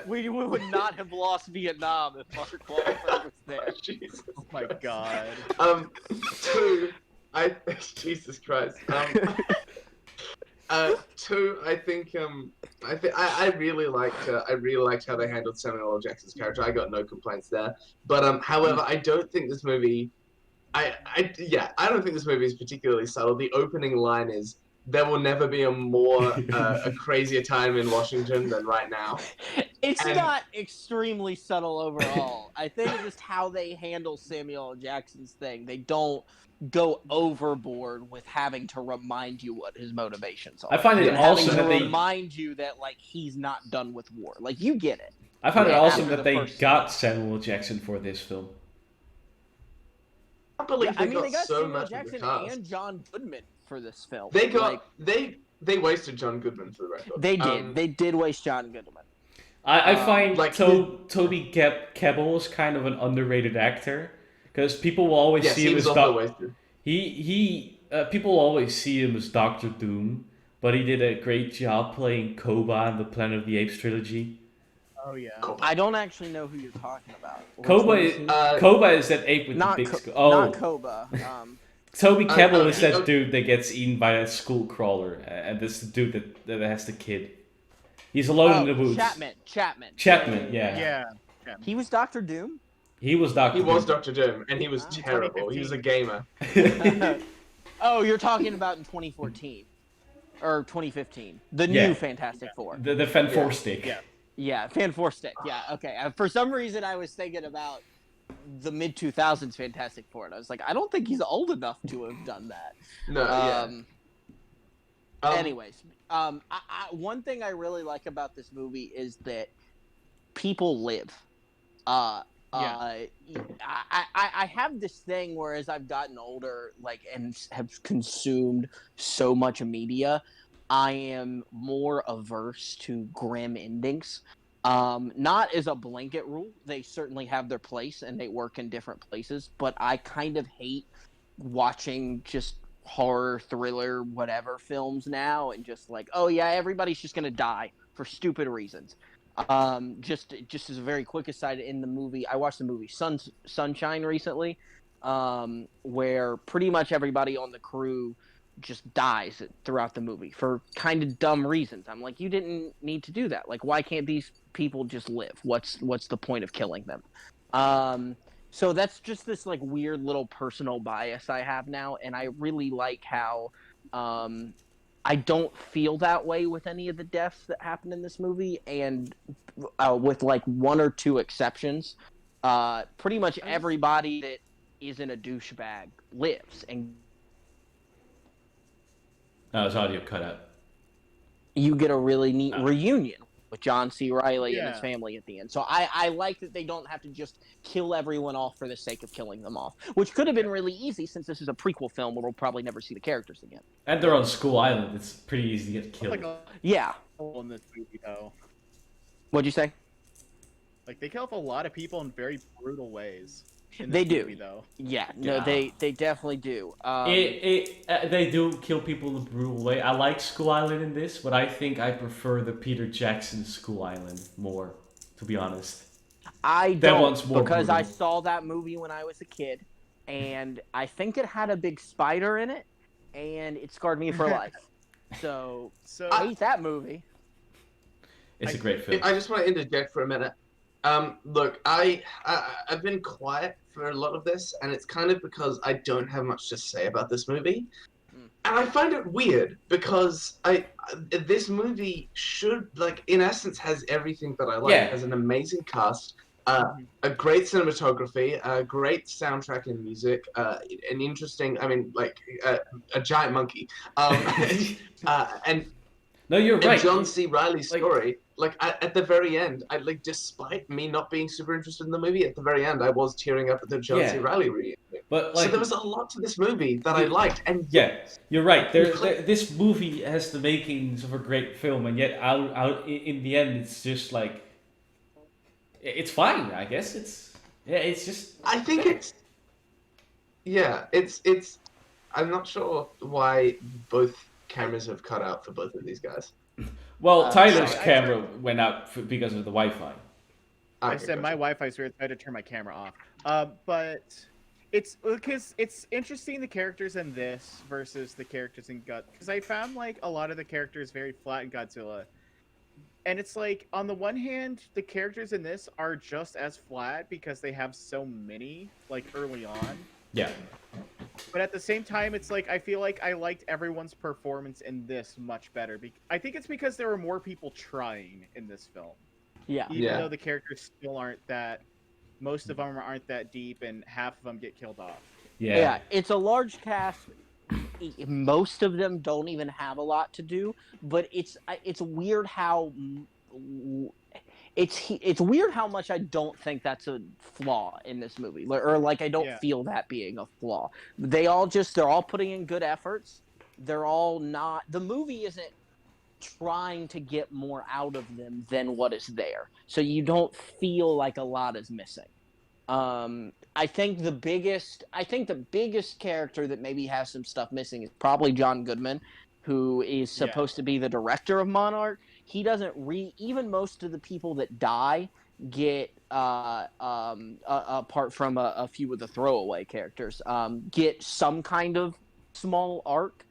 We would not have lost Vietnam if Mark Wahlberg was there. Jesus. Oh my god. Two, Jesus Christ. Two, I think I really liked how they handled Samuel L. Jackson's character. I got no complaints there. But however, I don't think this movie. I don't think this movie is particularly subtle. The opening line is, "There will never be a crazier time in Washington than right now." It's not extremely subtle overall. I think just how they handle Samuel L. Jackson's thing. They don't go overboard with having to remind you what his motivations are. I find it awesome that they remind you that like he's not done with war. Like, you get it. I find it awesome that they got Samuel L. Jackson for this film. I believe they got so Samuel much Jackson of the cast. and John Goodman for this film. They got they wasted John Goodman for the record. They did. They did waste John Goodman. I find Toby Kebbell is kind of an underrated actor, because people will always see him as people will always see him as Doctor Doom, but he did a great job playing Koba in the Planet of the Apes trilogy. Oh yeah. I don't actually know who you're talking about. Koba is that ape with the big skull. Not Koba. Toby Kebbell is that dude that gets eaten by a school crawler, and this is the dude that has the kid. He's alone in the woods. Chapman, yeah. He was Doctor Doom? He was Doctor Doom, and he was terrible. He was a gamer. Oh, you're talking about in 2014. Or 2015. The new Fantastic Four. The Fan Four Stick. Yeah, Fan Four Stick. Yeah, okay. For some reason, I was thinking about the mid-2000s Fantastic Four, and I was like, I don't think he's old enough to have done that. No, Anyways, one thing I really like about this movie is that people live. Uh, Yeah. I have this thing where as I've gotten older, like, and have consumed so much media, I am more averse to grim endings. Not as a blanket rule. They certainly have their place and they work in different places, but I kind of hate watching just horror, thriller, whatever films now and just like, oh yeah, everybody's just gonna die for stupid reasons. Just as a very quick aside, in the movie, I watched the movie Sunshine recently, where pretty much everybody on the crew just dies throughout the movie for kind of dumb reasons. I'm like, you didn't need to do that. Like, why can't these people just live? What's the point of killing them? So that's just this like weird little personal bias I have now, and I really like how I don't feel that way with any of the deaths that happen in this movie, and with like one or two exceptions, pretty much everybody that isn't a douchebag lives. And his audio cut out. you get a really neat reunion with John C. Reilly and his Yeah. family at the end. So I like that they don't have to just kill everyone off for the sake of killing them off, which could have been really easy since this is a prequel film where we'll probably never see the characters again. And they're on School Island. It's pretty easy to get killed. Like a Yeah. in this movie though. What'd you say? Like they kill off a lot of people in very brutal ways. In They this do. movie, though. Yeah, no, Yeah. they definitely do. They do kill people in a brutal way. I like School Island in this, but I think I prefer the Peter Jackson School Island more, to be honest. I That don't, one's more because I brutal. saw that movie when I was a kid, and I think it had a big spider in it, and it scarred me for life. So So I hate that movie. It's a great film. I just want to interject for a minute. Look, I've been quiet for a lot of this, and it's kind of because I don't have much to say about this movie. And I find it weird because this movie should, like, in essence, has everything that I like. Yeah. It has an amazing cast, a great cinematography, a great soundtrack and music, an interesting, I mean, like, a giant monkey, and No, you're right. John C. Reilly's Like- story. Like at the very end, despite me not being super interested in the movie, at the very end, I was tearing up at the John C. Yeah. Reilly reunion. But So like, there was a lot to this movie that I liked, and yeah, you're right. This movie has the makings of a great film, and yet in the end, it's just like, it's fine. I guess it's just. I think it's. I'm not sure why both cameras have cut out for both of these guys. Well, Tyler's sorry, camera went out because of the Wi-Fi. I Okay, said my gotcha. Wi-Fi's weird, so I had to turn my camera off. But it's because it's interesting the characters in this versus the characters in Gut. Because I found like a lot of the characters very flat in Godzilla, and it's like on the one hand the characters in this are just as flat because they have so many like early on. Yeah. But at the same time, it's like I feel like I liked everyone's performance in this much better. I think it's because there were more people trying in this film. Yeah. Even Yeah. though the characters still aren't that, most of them aren't that deep, and half of them get killed off. Yeah, it's a large cast. Most of them don't even have a lot to do, but it's weird how it's weird how much I don't think that's a flaw in this movie, or like I don't Yeah. feel that being a flaw. They're all putting in good efforts. They're all not. The movie isn't trying to get more out of them than what is there, so you don't feel like a lot is missing. I think the biggest character that maybe has some stuff missing is probably John Goodman, who is supposed to be the director of Monarch. He doesn't even most of the people that die get apart from a few of the throwaway characters get some kind of small arc.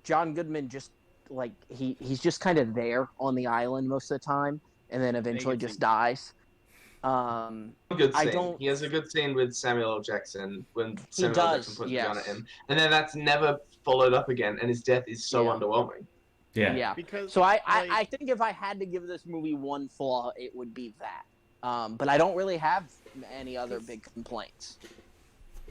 John Goodman just like he's just kind of there on the island most of the time, and then eventually just dies. Good I scene. don't- He has a good scene with Samuel L. Jackson when He Samuel L. does, Jackson puts yes. a gun at him, and then that's never followed up again, and his death is so Yeah. underwhelming. Yeah. Because So I like, think if I had to give this movie one flaw, it would be that. But I don't really have any other big complaints.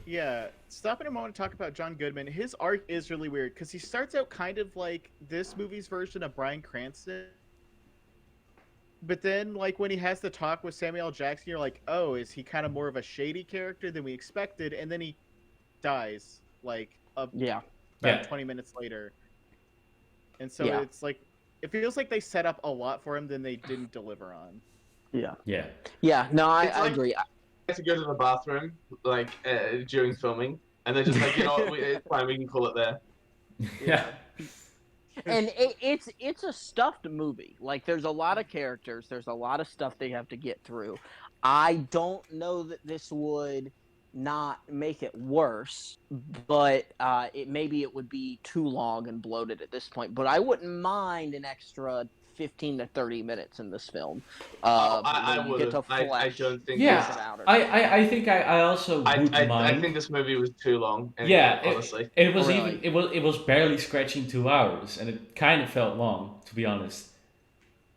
yeah, stopping a moment to talk about John Goodman. His arc is really weird because he starts out kind of like this movie's version of Bryan Cranston. But then, like, when he has the talk with Samuel L. Jackson, you're like, oh, is he kind of more of a shady character than we expected? And then he dies, like, Yeah. about 20 minutes later. And so Yeah. it's like, it feels like they set up a lot for him than they didn't deliver on. Yeah. Yeah. Yeah. No, I It's like- agree. Had to go to the bathroom like during filming, and they're just like, you know what, it's fine, we can call it there. Yeah. And it's a stuffed movie. Like, there's a lot of characters. There's a lot of stuff they have to get through. I don't know that this would not make it worse, but maybe it would be too long and bloated at this point. But I wouldn't mind an extra 15 to 30 minutes in this film. I where you get would. to I flesh don't think. Yeah. this out or I think I also would mind. I think this movie was too long. Anyway, Yeah, honestly, it was Really? even it was barely scratching 2 hours, and it kind of felt long, to be honest.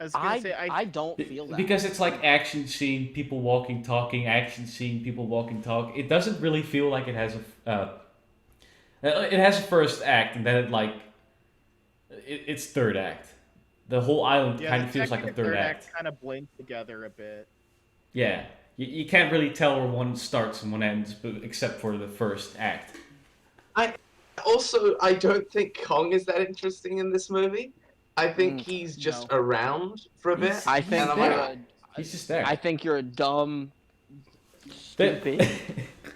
I was gonna say, I don't feel that. Because it's like action scene, people walking, talking, action scene, people walking, talk. It doesn't really feel like it has it has a first act, and then it's third act. The whole island yeah, kind the of feels like second a and third third act. kind of blend together a bit. Yeah, you can't really tell where one starts and one ends, but except for the first act. also I don't think Kong is that interesting in this movie. I think he's just No. around for a bit. I think and I'm there. like, He's just there. I think you're a dumb, stupid,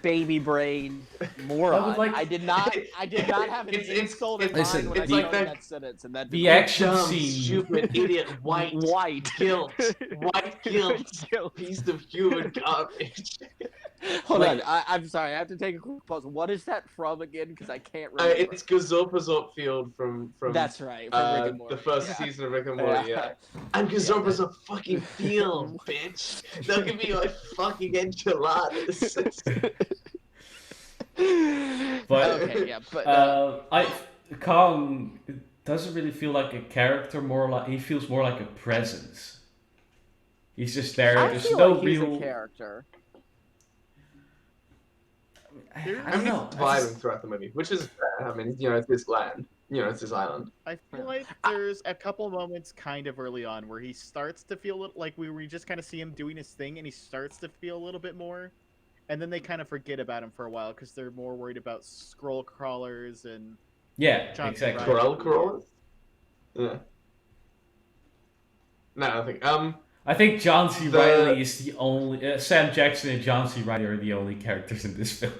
baby brain moron. like- I did not have an It's- insult in listen, mind when I it's started like that that- sentence, and that the didn't- action dumb, scene. stupid, idiot, white guilt. white guilt, piece of human garbage. Hold Like- on, I'm sorry. I have to take a quick pause. What is that from again? Because I can't remember. It's Gazorp Field from That's right. From Rick and Morty. the first Yeah. season of Rick and Morty. Yeah. I'm Gazorp fucking field, bitch. Don't give me my fucking enchiladas. But Okay, yeah, but Kong doesn't really feel like a character. More like he feels more like a presence. He's just there. I There's feel no like he's real a character. I I don't mean, know. he's vibing throughout the movie, which is fair. I mean, it's this land. It's this island. I feel like there's a couple moments kind of early on where he starts to feel like we just kind of see him doing his thing, and he starts to feel a little bit more, and then they kind of forget about him for a while because they're more worried about scroll crawlers and Yeah, Johnson exactly. Riley. Corral crawlers. Yeah. No, I think. I think John C. The- Reilly is the only. Sam Jackson and John C. Reilly are the only characters in this film.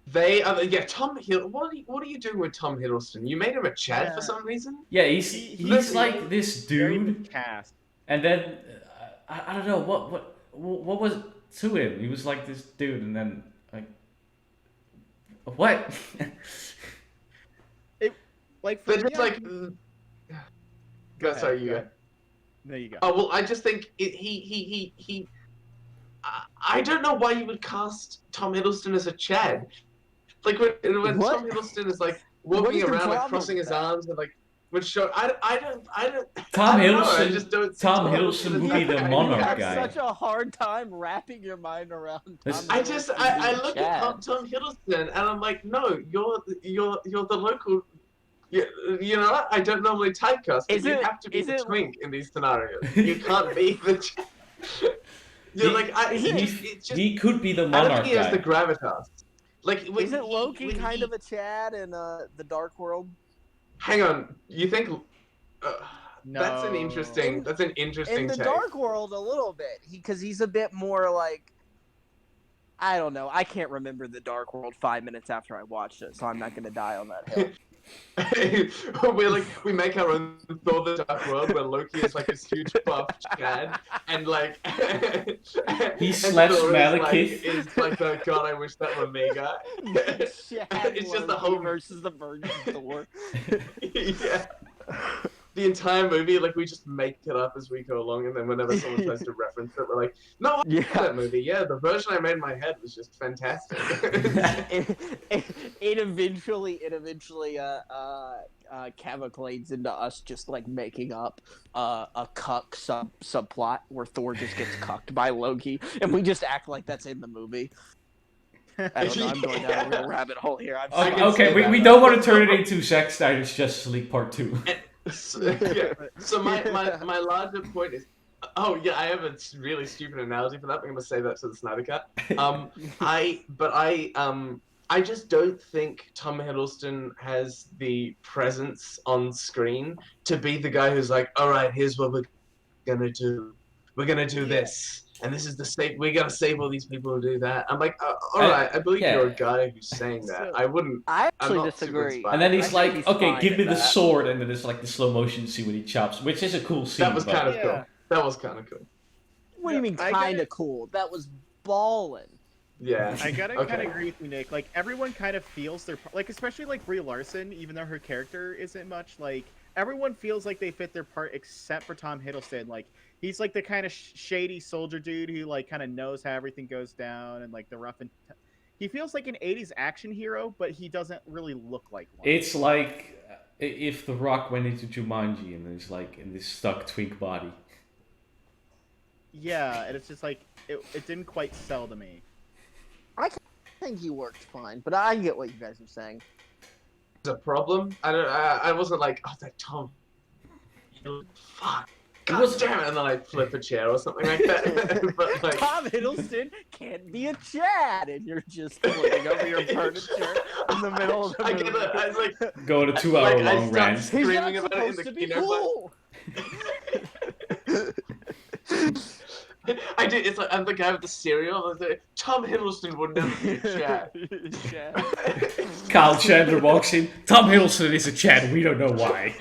They are. Yeah, Tom Hiddleston. What are you doing with Tom Hiddleston? You made him a Chad Yeah. for some reason. Yeah, he's He's like this very dude, cast. and then I don't know what was to him. He was like this dude, and then like what? Like for They're just me, like. Go Sorry, ahead, you go go. ahead. There you go. Oh well, I just think he. I don't know why you would cast Tom Hiddleston as a Chad. Like when What? Tom Hiddleston is like What walking is the around, like problem crossing with his that? arms and like would show. I don't. Tom I don't know, I Hiddleston. just don't see Tom Hiddleston Hiddleston as would that be the guy. monarch You have guy. such a hard time wrapping your mind around. This- Tom I just Hiddleston I being look Chad. at Tom Hiddleston and I'm like, no, you're the local. You know what? I don't normally typecast, but Is you it- have to be is the it- twink in these scenarios. You can't be the. You're He- like I. It's just, He could be the I don't monarch think he has guy. the gravitas. Like when Isn't he- Loki when kind he- of a Chad in the Dark World? Hang on, you think? That's an No. interesting. That's an interesting In the take. Dark World, a little bit, because he's a bit more like. I don't know. I can't remember the Dark World 5 minutes after I watched it, so I'm not going to die on that hill. we make our own Thor: The Dark World where Loki is like this huge buff Chad and like He and slaps Thor Malekith. is like the God I wish that were me guy. Chad It's just the Loki whole- versus the Virgin Thor. Yeah. The entire movie, like we just make it up as we go along, and then whenever someone tries to reference it, we're like, "No, I like Yeah. that movie. Yeah, the version I made in my head was just fantastic." It eventually cavalcades into us just like making up a cuck subplot where Thor just gets cucked by Loki, and we just act like that's in the movie. I don't know. I'm going down a real rabbit hole here. I'm I sorry. can Okay, see we, that. we don't want to turn it into Zack Snyder's Justice League Part 2. So, yeah. So my larger point is, Oh yeah, I have a really stupid analogy for that. I'm gonna say that to the Snyder Cut. I just don't think Tom Hiddleston has the presence on screen to be the guy who's like, all right, here's what we're gonna do. We're gonna do this, and this is the state. We're gonna save all these people who do that. I'm like, all right, I believe yeah. you're a guy who's saying that. So- I wouldn't. I I'm actually not super disagree. inspired. And then I he's think like, he's okay, fine give me at the that. sword, and then there's like the slow motion scene when he chops, which is a cool scene. That was but- kind of Yeah. cool. That was kind of cool. What do you mean I kind gotta- of cool? That was ballin'. Yeah. I gotta Okay. kind of agree with you, Nick. Like everyone kind of feels their like, especially like Brie Larson, even though her character isn't much. Like everyone feels like they fit their part except for Tom Hiddleston. Like he's like the kind of shady soldier dude who like kind of knows how everything goes down and like the rough and. He feels like an '80s action hero, but he doesn't really look like one. It's like if The Rock went into Jumanji and is like in this stuck twink body. Yeah, and it's just like it didn't quite sell to me. I think he worked fine, but I get what you guys are saying. A problem. I wasn't like, oh, that Tom. Fuck. God was- damn it! And then I flip a chair or something like that. But like, Tom Hiddleston can't be a Chad, and you're just flipping over your furniture in the middle of the I movie. get it. I was like, Go on a 2 hour Like, I long stopped rant. He's screaming not about it in supposed the to be keynote, cool. I did. It's like I'm the guy with the cereal. I was like, Tom Hiddleston would never be a Chad. Chad. Kyle Chandler walks in. Tom Hiddleston is a Chad. We don't know why.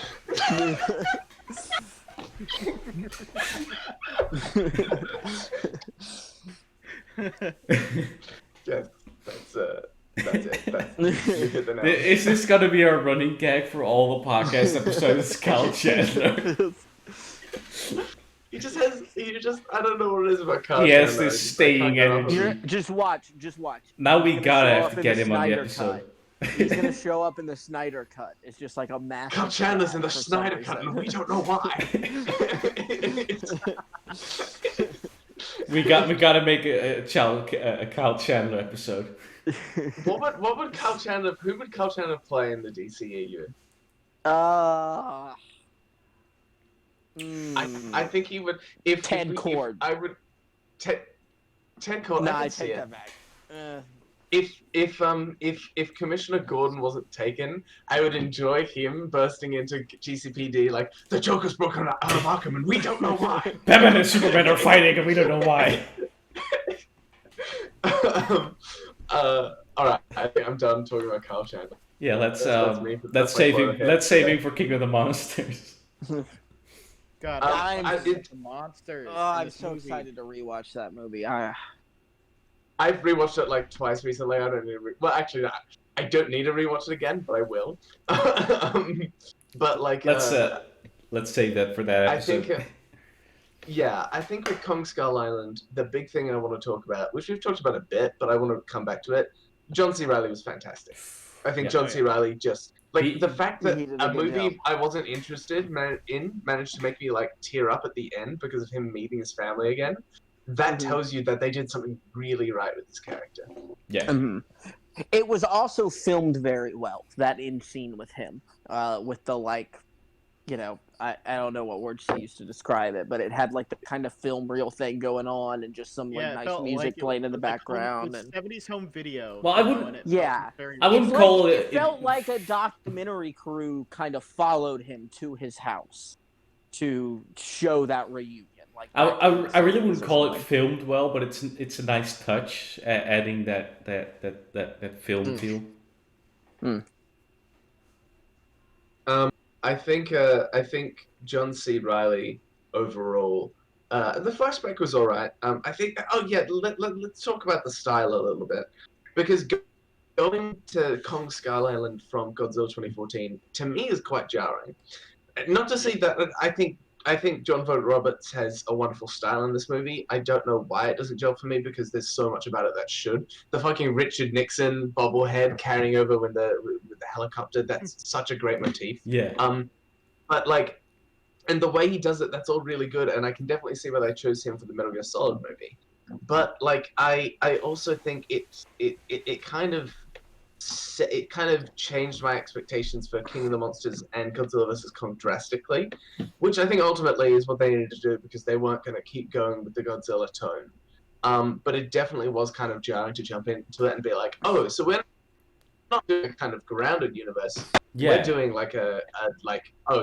Yeah, that's it. You hit the nail. Is this gonna be our running gag for all the podcast episodes? Kyle Chandler. He just has. I don't know what it is about Kyle. He has Chandler. this I just staying can't get off of energy. him. Just watch. Now we He's gonna gotta show have up to in get him on the Snyder episode. Cut. He's gonna show up in the Snyder Cut. It's just like a massive. Kyle Chandler's in the for some Snyder Cut, reason. and we don't know why. We gotta make a Kyle Chandler episode. What would Kyle Chandler? Who would Kyle Chandler play in the DCEU? I think he would. If Ted if Cord. I would. Ted Cord. No, I I can see take it. that back. If Commissioner Gordon wasn't taken, I would enjoy him bursting into GCPD like the Joker's broken out of Arkham and we don't know why. Batman and Superman are fighting and we don't know why. All right, I think I'm done talking about Kyle Chandler. Yeah, let's That's me. let's That's my save him. forehead. Let's save him for King of the Monsters. God, I'm- the monsters. Oh, in I'm this so movie. excited to rewatch that movie. I've rewatched it like twice recently. I don't need to well, actually, I don't need to rewatch it again, but I will. But like, Let's save that for that I episode. think, I think with Kong Skull Island, the big thing I want to talk about, which we've talked about a bit, but I want to come back to it. John C. Reilly was fantastic. I think Yeah. John C. Reilly just He- the fact that he did a a good movie job. I wasn't interested in managed to make me like tear up at the end because of him meeting his family again. That Mhm. tells you that they did something really right with this character. Yeah. Mhm. It was also filmed very well. That in scene with him, with the like, I don't know what words to use to describe it, but it had like the kind of film reel thing going on, and just some like Yeah, it nice felt music like it playing in the was like background. It was And 70s home video. Well, I you know, wouldn't- and it Yeah. felt very I wouldn't It's call like, it- It felt like a documentary crew kind of followed him to his house to show that reunion. Like I really wouldn't call it like, filmed well, but it's a nice touch, adding that film feel. I think John C. Reilly overall. The flashback was all right. I think. Oh yeah, let's talk about the style a little bit, because going to Kong Skull Island from Godzilla 2014 to me is quite jarring. Not to say that I think John Vogt-Roberts has a wonderful style in this movie. I don't know why it doesn't gel for me because there's so much about it that should. The fucking Richard Nixon bobblehead carrying over with the helicopter, that's such a great motif. Yeah. But like, and the way he does it, that's all really good, and I can definitely see why they chose him for the Metal Gear Solid movie. But like, I also think it kind of it kind of changed my expectations for King of the Monsters and Godzilla vs Kong drastically, which I think ultimately is what they needed to do because they weren't going to keep going with the Godzilla tone. But it definitely was kind of jarring to jump into it and be like, oh, so we're not doing a kind of grounded universe. Yeah. We're doing like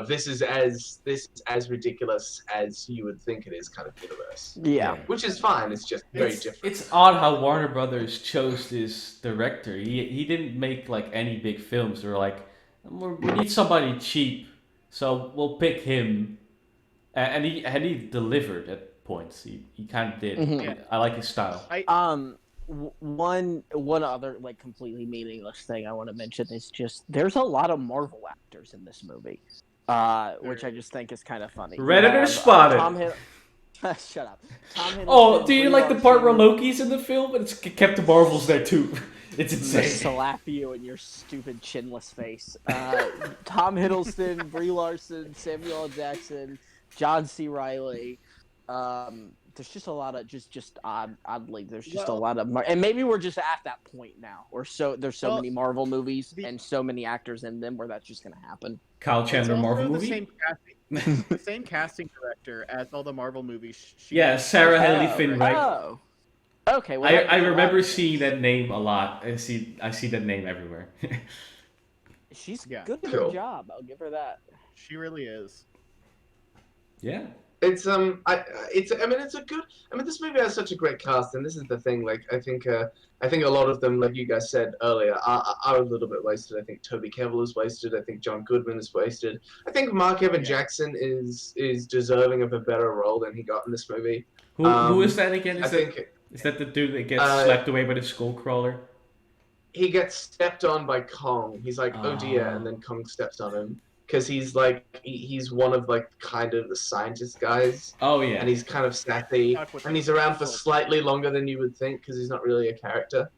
this is as ridiculous as you would think it is kind of universe. Yeah. Which is fine. It's just very different. It's odd how Warner Brothers chose this director. He didn't make like any big films. They were like, we need somebody cheap, so we'll pick him, and he delivered at points. He kind of did. Mhm. I like his style. One other like completely meaningless thing I want to mention is just there's a lot of Marvel actors in this movie, which I just think is kind of funny. Redditor spotted. Shut up. Tom Hiddleston, Oh, do you Brie like the part where Larson, Loki's in the film? But it's kept the Marvels there too. It's insane. slap you in your stupid chinless face. Tom Hiddleston, Brie Larson, Samuel L. Jackson, John C. Reilly. There's just a lot of oddly. There's just a lot of and maybe we're just at that point now, or there's so many Marvel movies and so many actors in them where that's just gonna happen. Kyle Chandler Marvel movie. The same casting director as all the Marvel movies. Sarah Haley Finn Wright. Oh, okay. Well, I remember seeing that name a lot. I see that name everywhere. She's good at her job. I'll give her that. She really is. Yeah. It's I mean it's a good. I mean this movie has such a great cast, and this is the thing. Like I think a lot of them, like you guys said earlier, are a little bit wasted. I think Toby Kebbell is wasted. I think John Goodman is wasted. I think Mark Evan Jackson is deserving of a better role than he got in this movie. Who is that again? Is that the dude that gets slapped away by the skull crawler? He gets stepped on by Kong. He's like, oh dear, and then Kong steps on him. Because he's like he's one of like kind of the scientist guys. Oh yeah. And he's kind of sassy, and he's around for slightly longer than you would think because he's not really a character.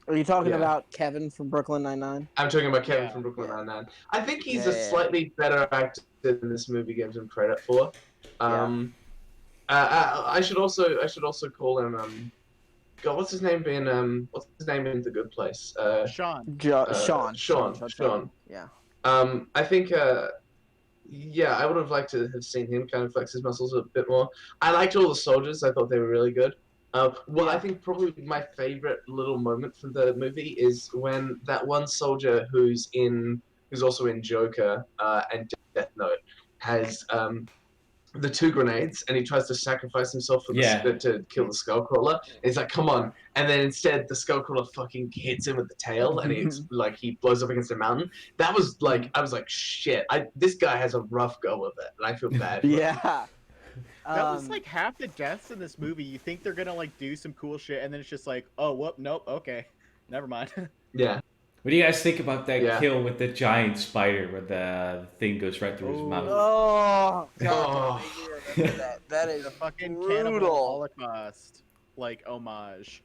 Are you talking about Kevin from Brooklyn Nine-Nine? I'm talking about Kevin from Brooklyn Nine-Nine. I think he's a slightly better actor than this movie gives him credit for. I should also call him God, what's his name in The Good Place? Sean. Sean. Yeah. I think, I would have liked to have seen him kind of flex his muscles a bit more. I liked all the soldiers. I thought they were really good. I think probably my favorite little moment from the movie is when that one soldier who's also in Joker and Death Note has the 2 grenades, and he tries to sacrifice himself to kill the Skullcrawler. And he's like, "Come on!" And then instead, the Skullcrawler fucking hits him with the tail, and he blows up against a mountain. That was like, I was like, "Shit! This guy has a rough go of it," and I feel bad. For him. That was like half the deaths in this movie. You think they're gonna like do some cool shit, and then it's just like, "Oh, whoop, nope, okay, never mind." Yeah. What do you guys think about that kill with the giant spider where the thing goes right through his mouth? Oh, God. That is a fucking brutal. Cannibal Holocaust like homage.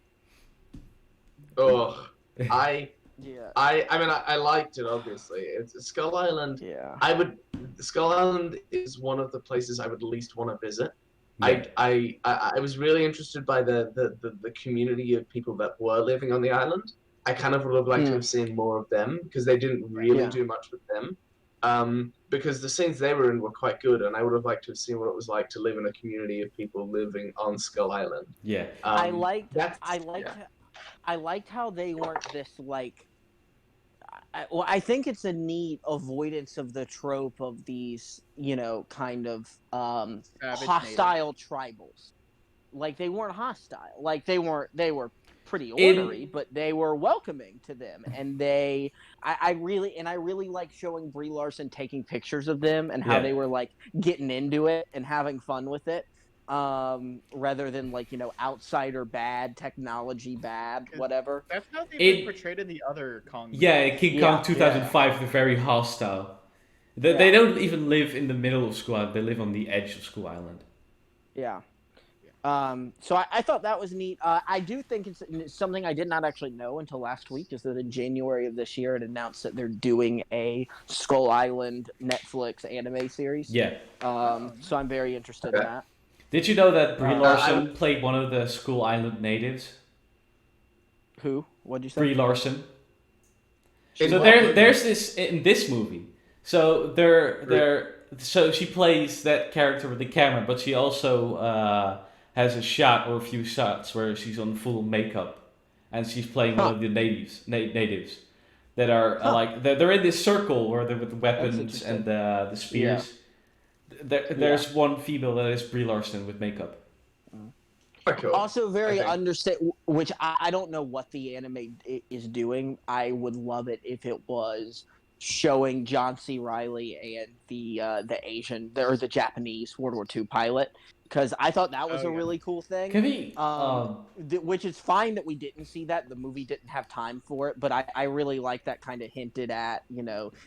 Oh, I mean, I liked it. Obviously, it's Skull Island. Yeah. Skull Island is one of the places I would least want to visit. Yeah. I was really interested by the community of people that were living on the island. I kind of would have liked to have seen more of them because they didn't really do much with them. Because the scenes they were in were quite good, and I would have liked to have seen what it was like to live in a community of people living on Skull Island. Yeah. I liked how they weren't this like. I think it's a neat avoidance of the trope of these, kind of hostile tribals. Like they weren't hostile. Like they were pretty ornery, but they were welcoming to them, and I really like showing Brie Larson taking pictures of them and how they were like getting into it and having fun with it, rather than like outsider bad, technology bad, whatever. That's how they've been portrayed in the other Kong movies. Yeah, King Kong 2005, they're very hostile. They don't even live in the middle of Skull Island; they live on the edge of Skull Island. Yeah. So I thought that was neat. I do think it's something I did not actually know until last week, is that in January of this year it announced that they're doing a Skull Island Netflix anime series. Yeah. So I'm very interested in that. Did you know that Brie Larson played one of the Skull Island natives? Who? What'd you say? Brie Larson. In So what movie? there's this in this movie. So so she plays that character with the camera, but she also has a shot or a few shots where she's on full makeup, and she's playing one of the natives that are Huh. like they're in this circle where they're with the weapons interesting. and the spears. There's one female that is Brie Larson with makeup. Quite cool. Also, very I think. understand, which I don't know what the anime is doing. I would love it if it was showing John C. Riley and the Asian or the Japanese World War II pilot, because I thought that was a really cool thing. Can we? Which is fine that we didn't see that. The movie didn't have time for it, but I really like that kind of hinted at.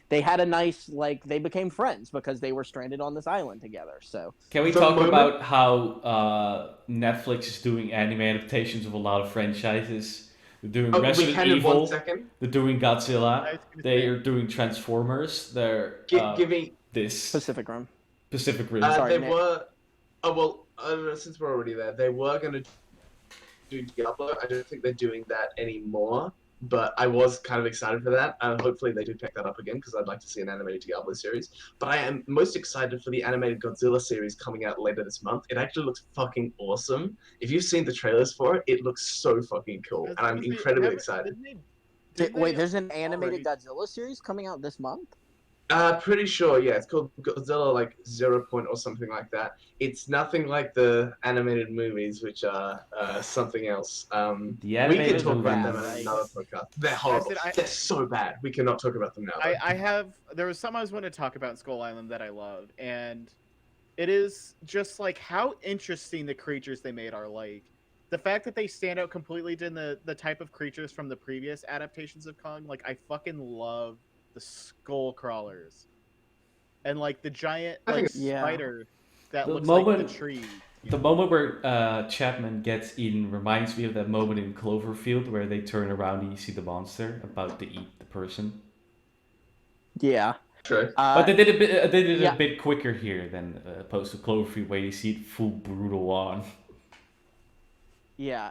They had a nice, like, they became friends because they were stranded on this island together. So Can we The talk moment- about how Netflix is doing anime adaptations of a lot of franchises? They're doing we Resident can in Evil. 1 second. They're doing I Godzilla. was gonna They say- are doing Transformers. They're Give me. this Pacific Rim. Pacific Rim. Sorry, They Nick. were. Oh well. Since we're already there, they were gonna do Diablo. I don't think they're doing that anymore. But I was kind of excited for that, and hopefully they do pick that up again because I'd like to see an animated Diablo series. But I am most excited for the animated Godzilla series coming out later this month. It actually looks fucking awesome. If you've seen the trailers for it, it looks so fucking cool, and I'm incredibly excited. Wait, there's an animated Godzilla series coming out this month? Pretty sure, yeah. It's called Godzilla like 0 Point or something like that. It's nothing like the animated movies, which are something else. The We animated can talk about movies. them in another podcast. They're horrible. They're so bad. We cannot talk about them now. There was something I was going to talk about in Skull Island that I love, and it is just like how interesting the creatures they made are. Like the fact that they stand out completely than the type of creatures from the previous adaptations of Kong. Like I fucking love the skull crawlers, and like the giant I think like it's- spider that The looks like moment- the tree. The moment where Chapman gets eaten reminds me of that moment in Cloverfield where they turn around and you see the monster about to eat the person. Yeah. True. But they did a bit. They did yeah. a bit quicker here than opposed to Cloverfield, where you see it full brutal on. Yeah,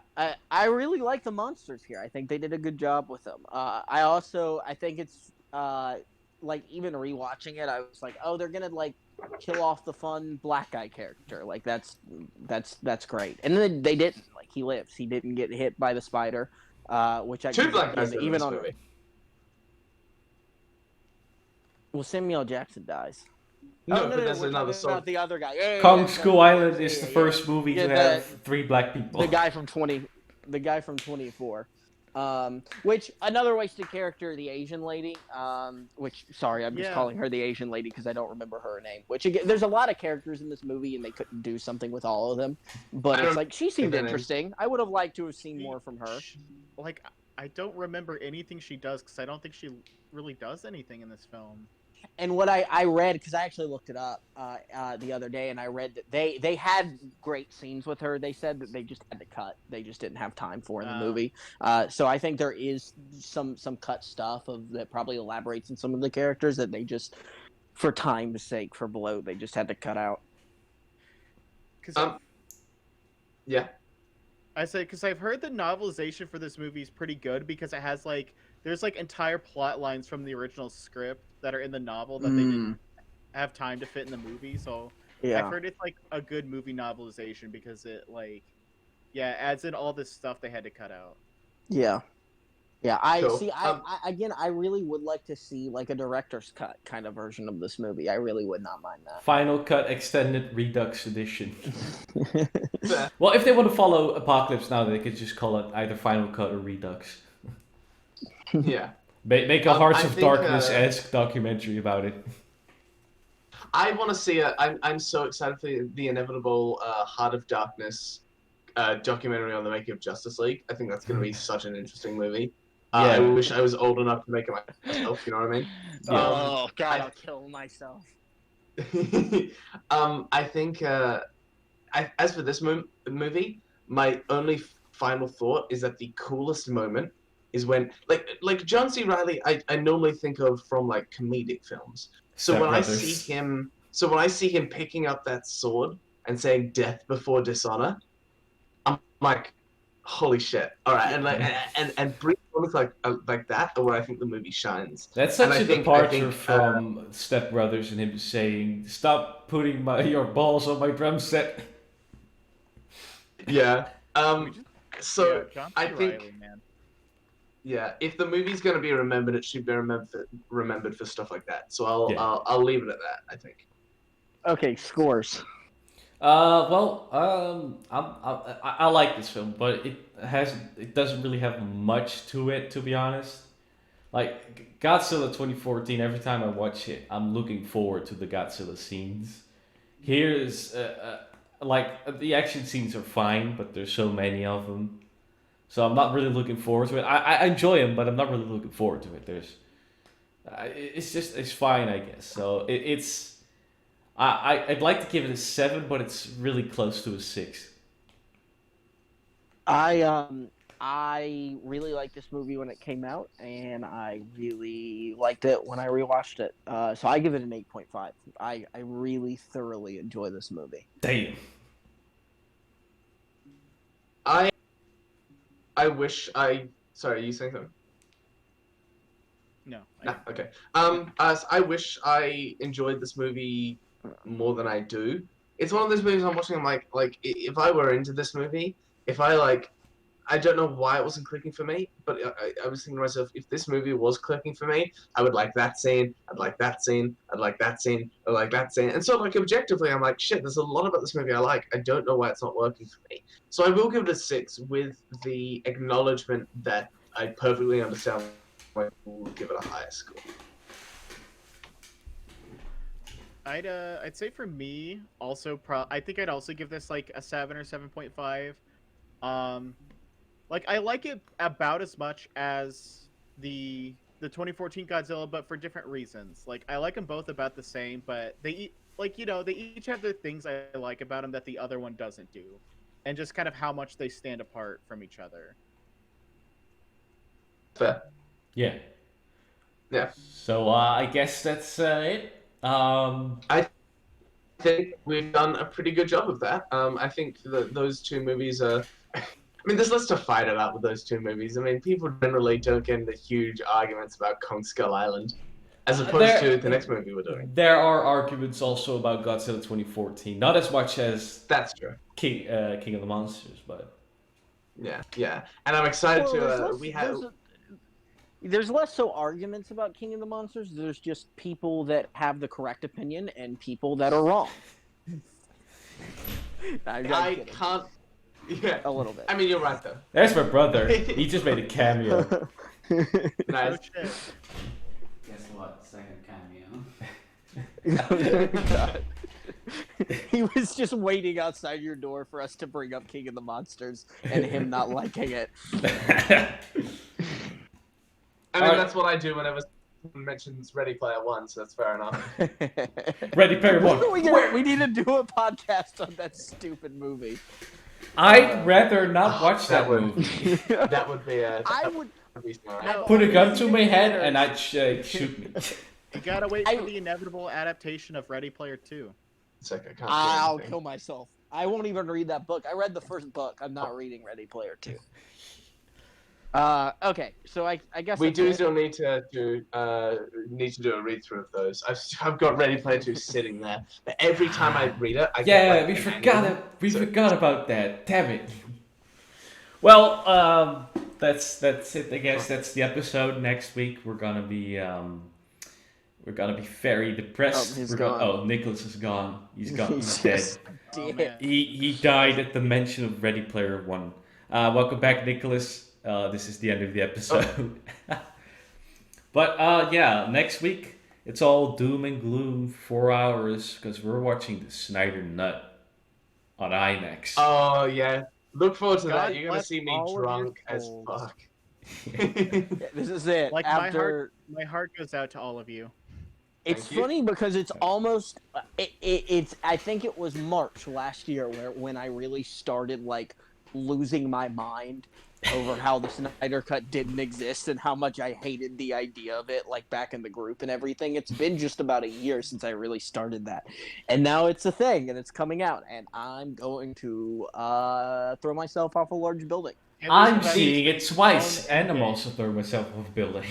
I really like the monsters here. I think they did a good job with them. I think it's like even rewatching it, I was like, oh, they're gonna like kill off the fun black guy character. Like that's great. And then they didn't. Like he lives. He didn't get hit by the spider, which I Two black guys in even this on. movie. Well, Samuel Jackson dies. No, Oh, but there's we're another talking sword. about the other guy. Yeah, Kong yeah, Skull Island is yeah, the yeah. first movie Yeah, to have 3 black people. The guy from 24. Which another wasted character, the Asian lady. Which sorry, I'm just Yeah. calling her the Asian lady because I don't remember her name. Which again, there's a lot of characters in this movie and they couldn't do something with all of them. But I it's don't like she seemed her name. interesting. I would have liked to have seen more from her. Like I don't remember anything she does because I don't think she really does anything in this film. And what I read, because I actually looked it up the other day, and I read that they had great scenes with her. They said that they just had to cut. They just didn't have time for in the movie. So I think there is some cut stuff that probably elaborates on some of the characters that they just, for time's sake, for bloat, they just had to cut out. Yeah. I say because I've heard the novelization for this movie is pretty good because it has like there's like entire plot lines from the original script that are in the novel that they didn't have time to fit in the movie. So Yeah. I've heard it's like a good movie novelization because it like adds in all this stuff they had to cut out. Yeah. Yeah, I Cool. see. I really would like to see like a director's cut kind of version of this movie. I really would not mind that. Final Cut Extended Redux Edition. Well, if they want to follow Apocalypse Now, they could just call it either Final Cut or Redux. Yeah. Make a Hearts I of think, Darkness-esque documentary about it. I want to see I'm so excited for the inevitable Heart of Darkness documentary on the making of Justice League. I think that's going to be such an interesting movie. I Yeah. wish I was old enough to make it myself, you know what I mean? Oh God, I- I'll kill myself. I think, as for this movie, my only final thought is that the coolest moment is when, like John C. Reilly, I normally think of from like comedic films. So Step when Brothers. I see him picking up that sword and saying "death before dishonor," I'm like, Holy shit! All right, and like and brief moments like that are where I think the movie shines. That's And such I a think departure from Step Brothers and him saying, "Stop putting your balls on my drum set." yeah. We just, So John I C. think Reilly, man. yeah, if the movie's gonna be remembered, it should be remembered for stuff like that. So Yeah. I'll leave it at that. I think. Okay, scores. I like this film, but it doesn't really have much to it, to be honest. Like Godzilla 2014, every time I watch it, I'm looking forward to the Godzilla scenes. Here's like the action scenes are fine, but there's so many of them, so I'm not really looking forward to it. I enjoy them, but I'm not really looking forward to it. It's fine, I guess. So it's I'd like to give it a 7, but it's really close to a 6. I really liked this movie when it came out, and I really liked it when I rewatched it. So I give it an 8.5. I really thoroughly enjoy this movie. Damn. I wish I. Sorry, you saying something? No. Nah, okay. I wish I enjoyed this movie more than I do. It's one of those movies I'm watching. I'm like, if I were into this movie, if I like, I don't know why it wasn't clicking for me, but I was thinking to myself, if this movie was clicking for me, I would like that scene, I'd like that scene, I'd like that scene, I'd like that scene. And so, like, objectively, I'm like, shit, there's a lot about this movie I like. I don't know why it's not working for me. So I will give it a 6 with the acknowledgement that I perfectly understand why people would give it a higher score. I'd say for me also I think I'd also give this like a 7 or 7.5. Like I like it about as much as the 2014 Godzilla, but for different reasons. Like I like them both about the same, but they each have the things I like about them that the other one doesn't do, and just kind of how much they stand apart from each other. Fair. Yeah. Yeah. So I guess that's it. I think we've done a pretty good job of that. I think that those two movies are. I mean, there's less to fight about with those two movies. I mean, people generally don't get into huge arguments about Kong Skull Island, as opposed to the next movie we're doing. There are arguments also about Godzilla 2014, not as much as That's true. King of the Monsters, but Yeah, and I'm excited There's less so arguments about King of the Monsters. There's just people that have the correct opinion and people that are wrong. I can't. Yeah, a little bit. I mean, you're right though. there's my brother. He just made a cameo. Nice. Oh, shit. Guess what? Second cameo. He was just waiting outside your door for us to bring up King of the Monsters and him not liking it. I mean, that's what I do whenever someone mentions Ready Player One, so that's fair enough. Ready Player One. We need to do a podcast on that stupid movie. I'd rather not watch that would- movie. That would be a. I would. Be smart. No. Put a gun to my head and I'd shoot me. You gotta wait for the inevitable adaptation of Ready Player 2. It's like I can't do I'll anything. kill myself. I won't even read that book. I read the first book. I'm not reading Ready Player 2. Okay, so I guess We that's do it. still need to do a read through of those. I've got Ready Player 2 sitting there, but every time I read it, I get, Yeah, like, we an forgot anger. it. We forgot about that. Damn it. Well, that's it. I guess that's the episode. Next week we're gonna be very depressed. Oh, he's gone. Nicholas is gone. He's gone. He's He's dead. just Oh, dead. man. He died at the mention of Ready Player One. Welcome back, Nicholas. This is the end of the episode. But yeah, next week it's all doom and gloom 4 hours because we're watching the Snyder Nut on IMAX. Oh yeah, look forward to God that. You're gonna bless see me all of your drunk as souls. fuck. Yeah, this is it. Like After my heart goes out to all of you. it's Thank you. funny because it's almost it's I think it was March last year when I really started like losing my mind over how the Snyder Cut didn't exist and how much I hated the idea of it, like back in the group and everything. It's been just about a year since I really started that, and now it's a thing and it's coming out, and I'm going to throw myself off a large building. I'm Taylor's seeing it twice, own and I'm endgame. also throwing myself off a building.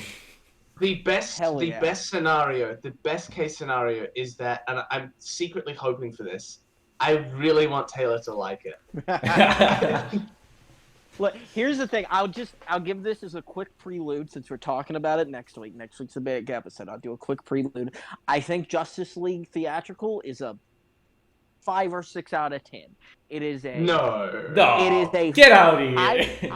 The best, Hell the yeah. best scenario, the best case scenario is that, and I'm secretly hoping for this. I really want Taylor to like it. Look, here's the thing. I'll give this as a quick prelude since we're talking about it next week. Next week's a big episode. I'll do a quick prelude. I think Justice League theatrical is a 5 or 6 out of 10. It is a No. No, It is a get out of here.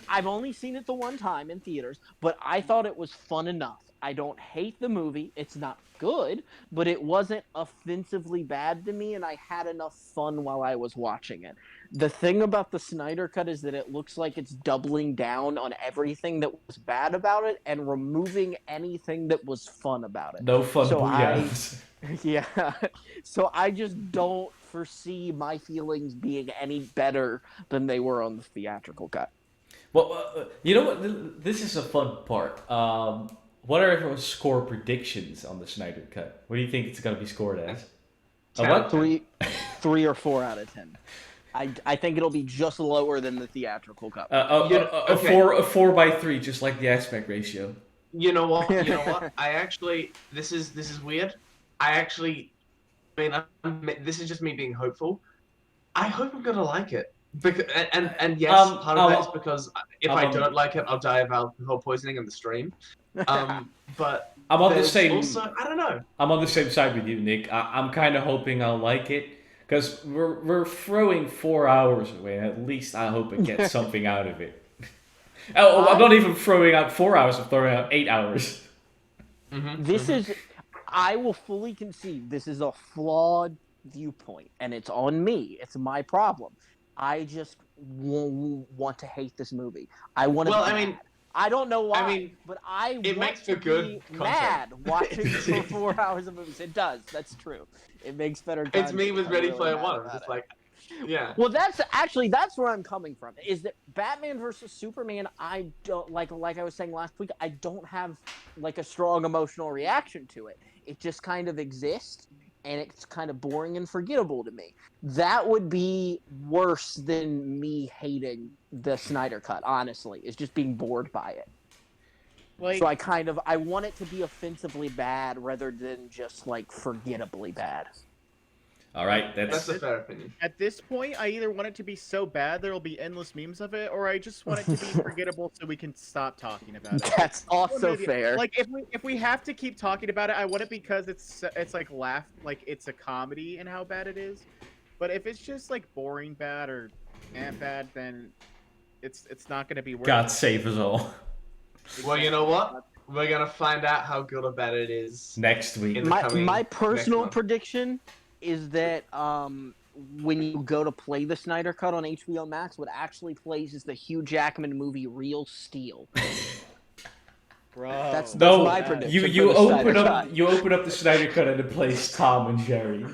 I've only seen it the one time in theaters, but I thought it was fun enough. I don't hate the movie. It's not good, but it wasn't offensively bad to me, and I had enough fun while I was watching it. The thing about the Snyder Cut is that it looks like it's doubling down on everything that was bad about it and removing anything that was fun about it. No fun So booyahs. Yeah. So I just don't foresee my feelings being any better than they were on the theatrical cut. Well, you know what? This is a fun part. What are everyone's score predictions on the Snyder Cut? What do you think it's going to be scored as? A what? 3 or 4 out of 10. I think it'll be just lower than the theatrical cut. A 4/3, just like the aspect ratio. You know what? You know what? I actually, this is weird. This is just me being hopeful. I hope I'm gonna like it. Because, and yes, part of that is because if I don't like it, I'll die of alcohol poisoning in the stream. But I'm on the there's same. Also, I don't know. I'm on the same side with you, Nick. I'm kind of hoping I'll like it because we're throwing 4 hours away. At least I hope it gets something out of it. I'm not even throwing out 4 hours. I'm throwing out 8 hours. I will fully concede this is a flawed viewpoint, and it's on me. It's my problem. I just want to hate this movie. I want to. Well, I mean, I don't know why. I mean, but I it want makes to for good be content. mad watching for 4 hours of movies. It does. That's true. It makes better. It's me with I'm Ready really Player mad One. about Just it. like, yeah. Well, that's where I'm coming from. Is that Batman versus Superman? I don't like I was saying last week. I don't have like a strong emotional reaction to it. It just kind of exists, and it's kind of boring and forgettable to me. That would be worse than me hating the Snyder Cut. Honestly, is just being bored by it. Like, So I want it to be offensively bad rather than just like forgettably bad. All right, That's a fair opinion. at this point, I either want it to be so bad there will be endless memes of it, or I just want it to be forgettable so we can stop talking about it. That's also One or the- fair. Like if we have to keep talking about it, I want it because it's like it's a comedy and how bad it is. But if it's just like boring bad or bad, then it's not gonna be worth God it. save us all. Well, you know what? We're gonna find out how good or bad it is. Next week. In the My coming personal next month. prediction is that when you go to play the Snyder Cut on HBO Max, what actually plays is the Hugh Jackman movie Real Steel. Bro. That's No, my prediction. you for the open Snyder up Cut. you open up the Snyder Cut and it plays Tom and Jerry.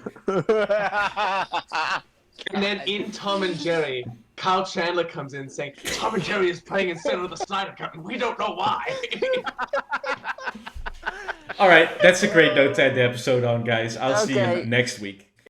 And then in Tom and Jerry, Kyle Chandler comes in saying, Tom and Jerry is playing instead of the Snyder Cut, and we don't know why. All right, that's a great note to end the episode on, guys. I'll see Okay. you next week.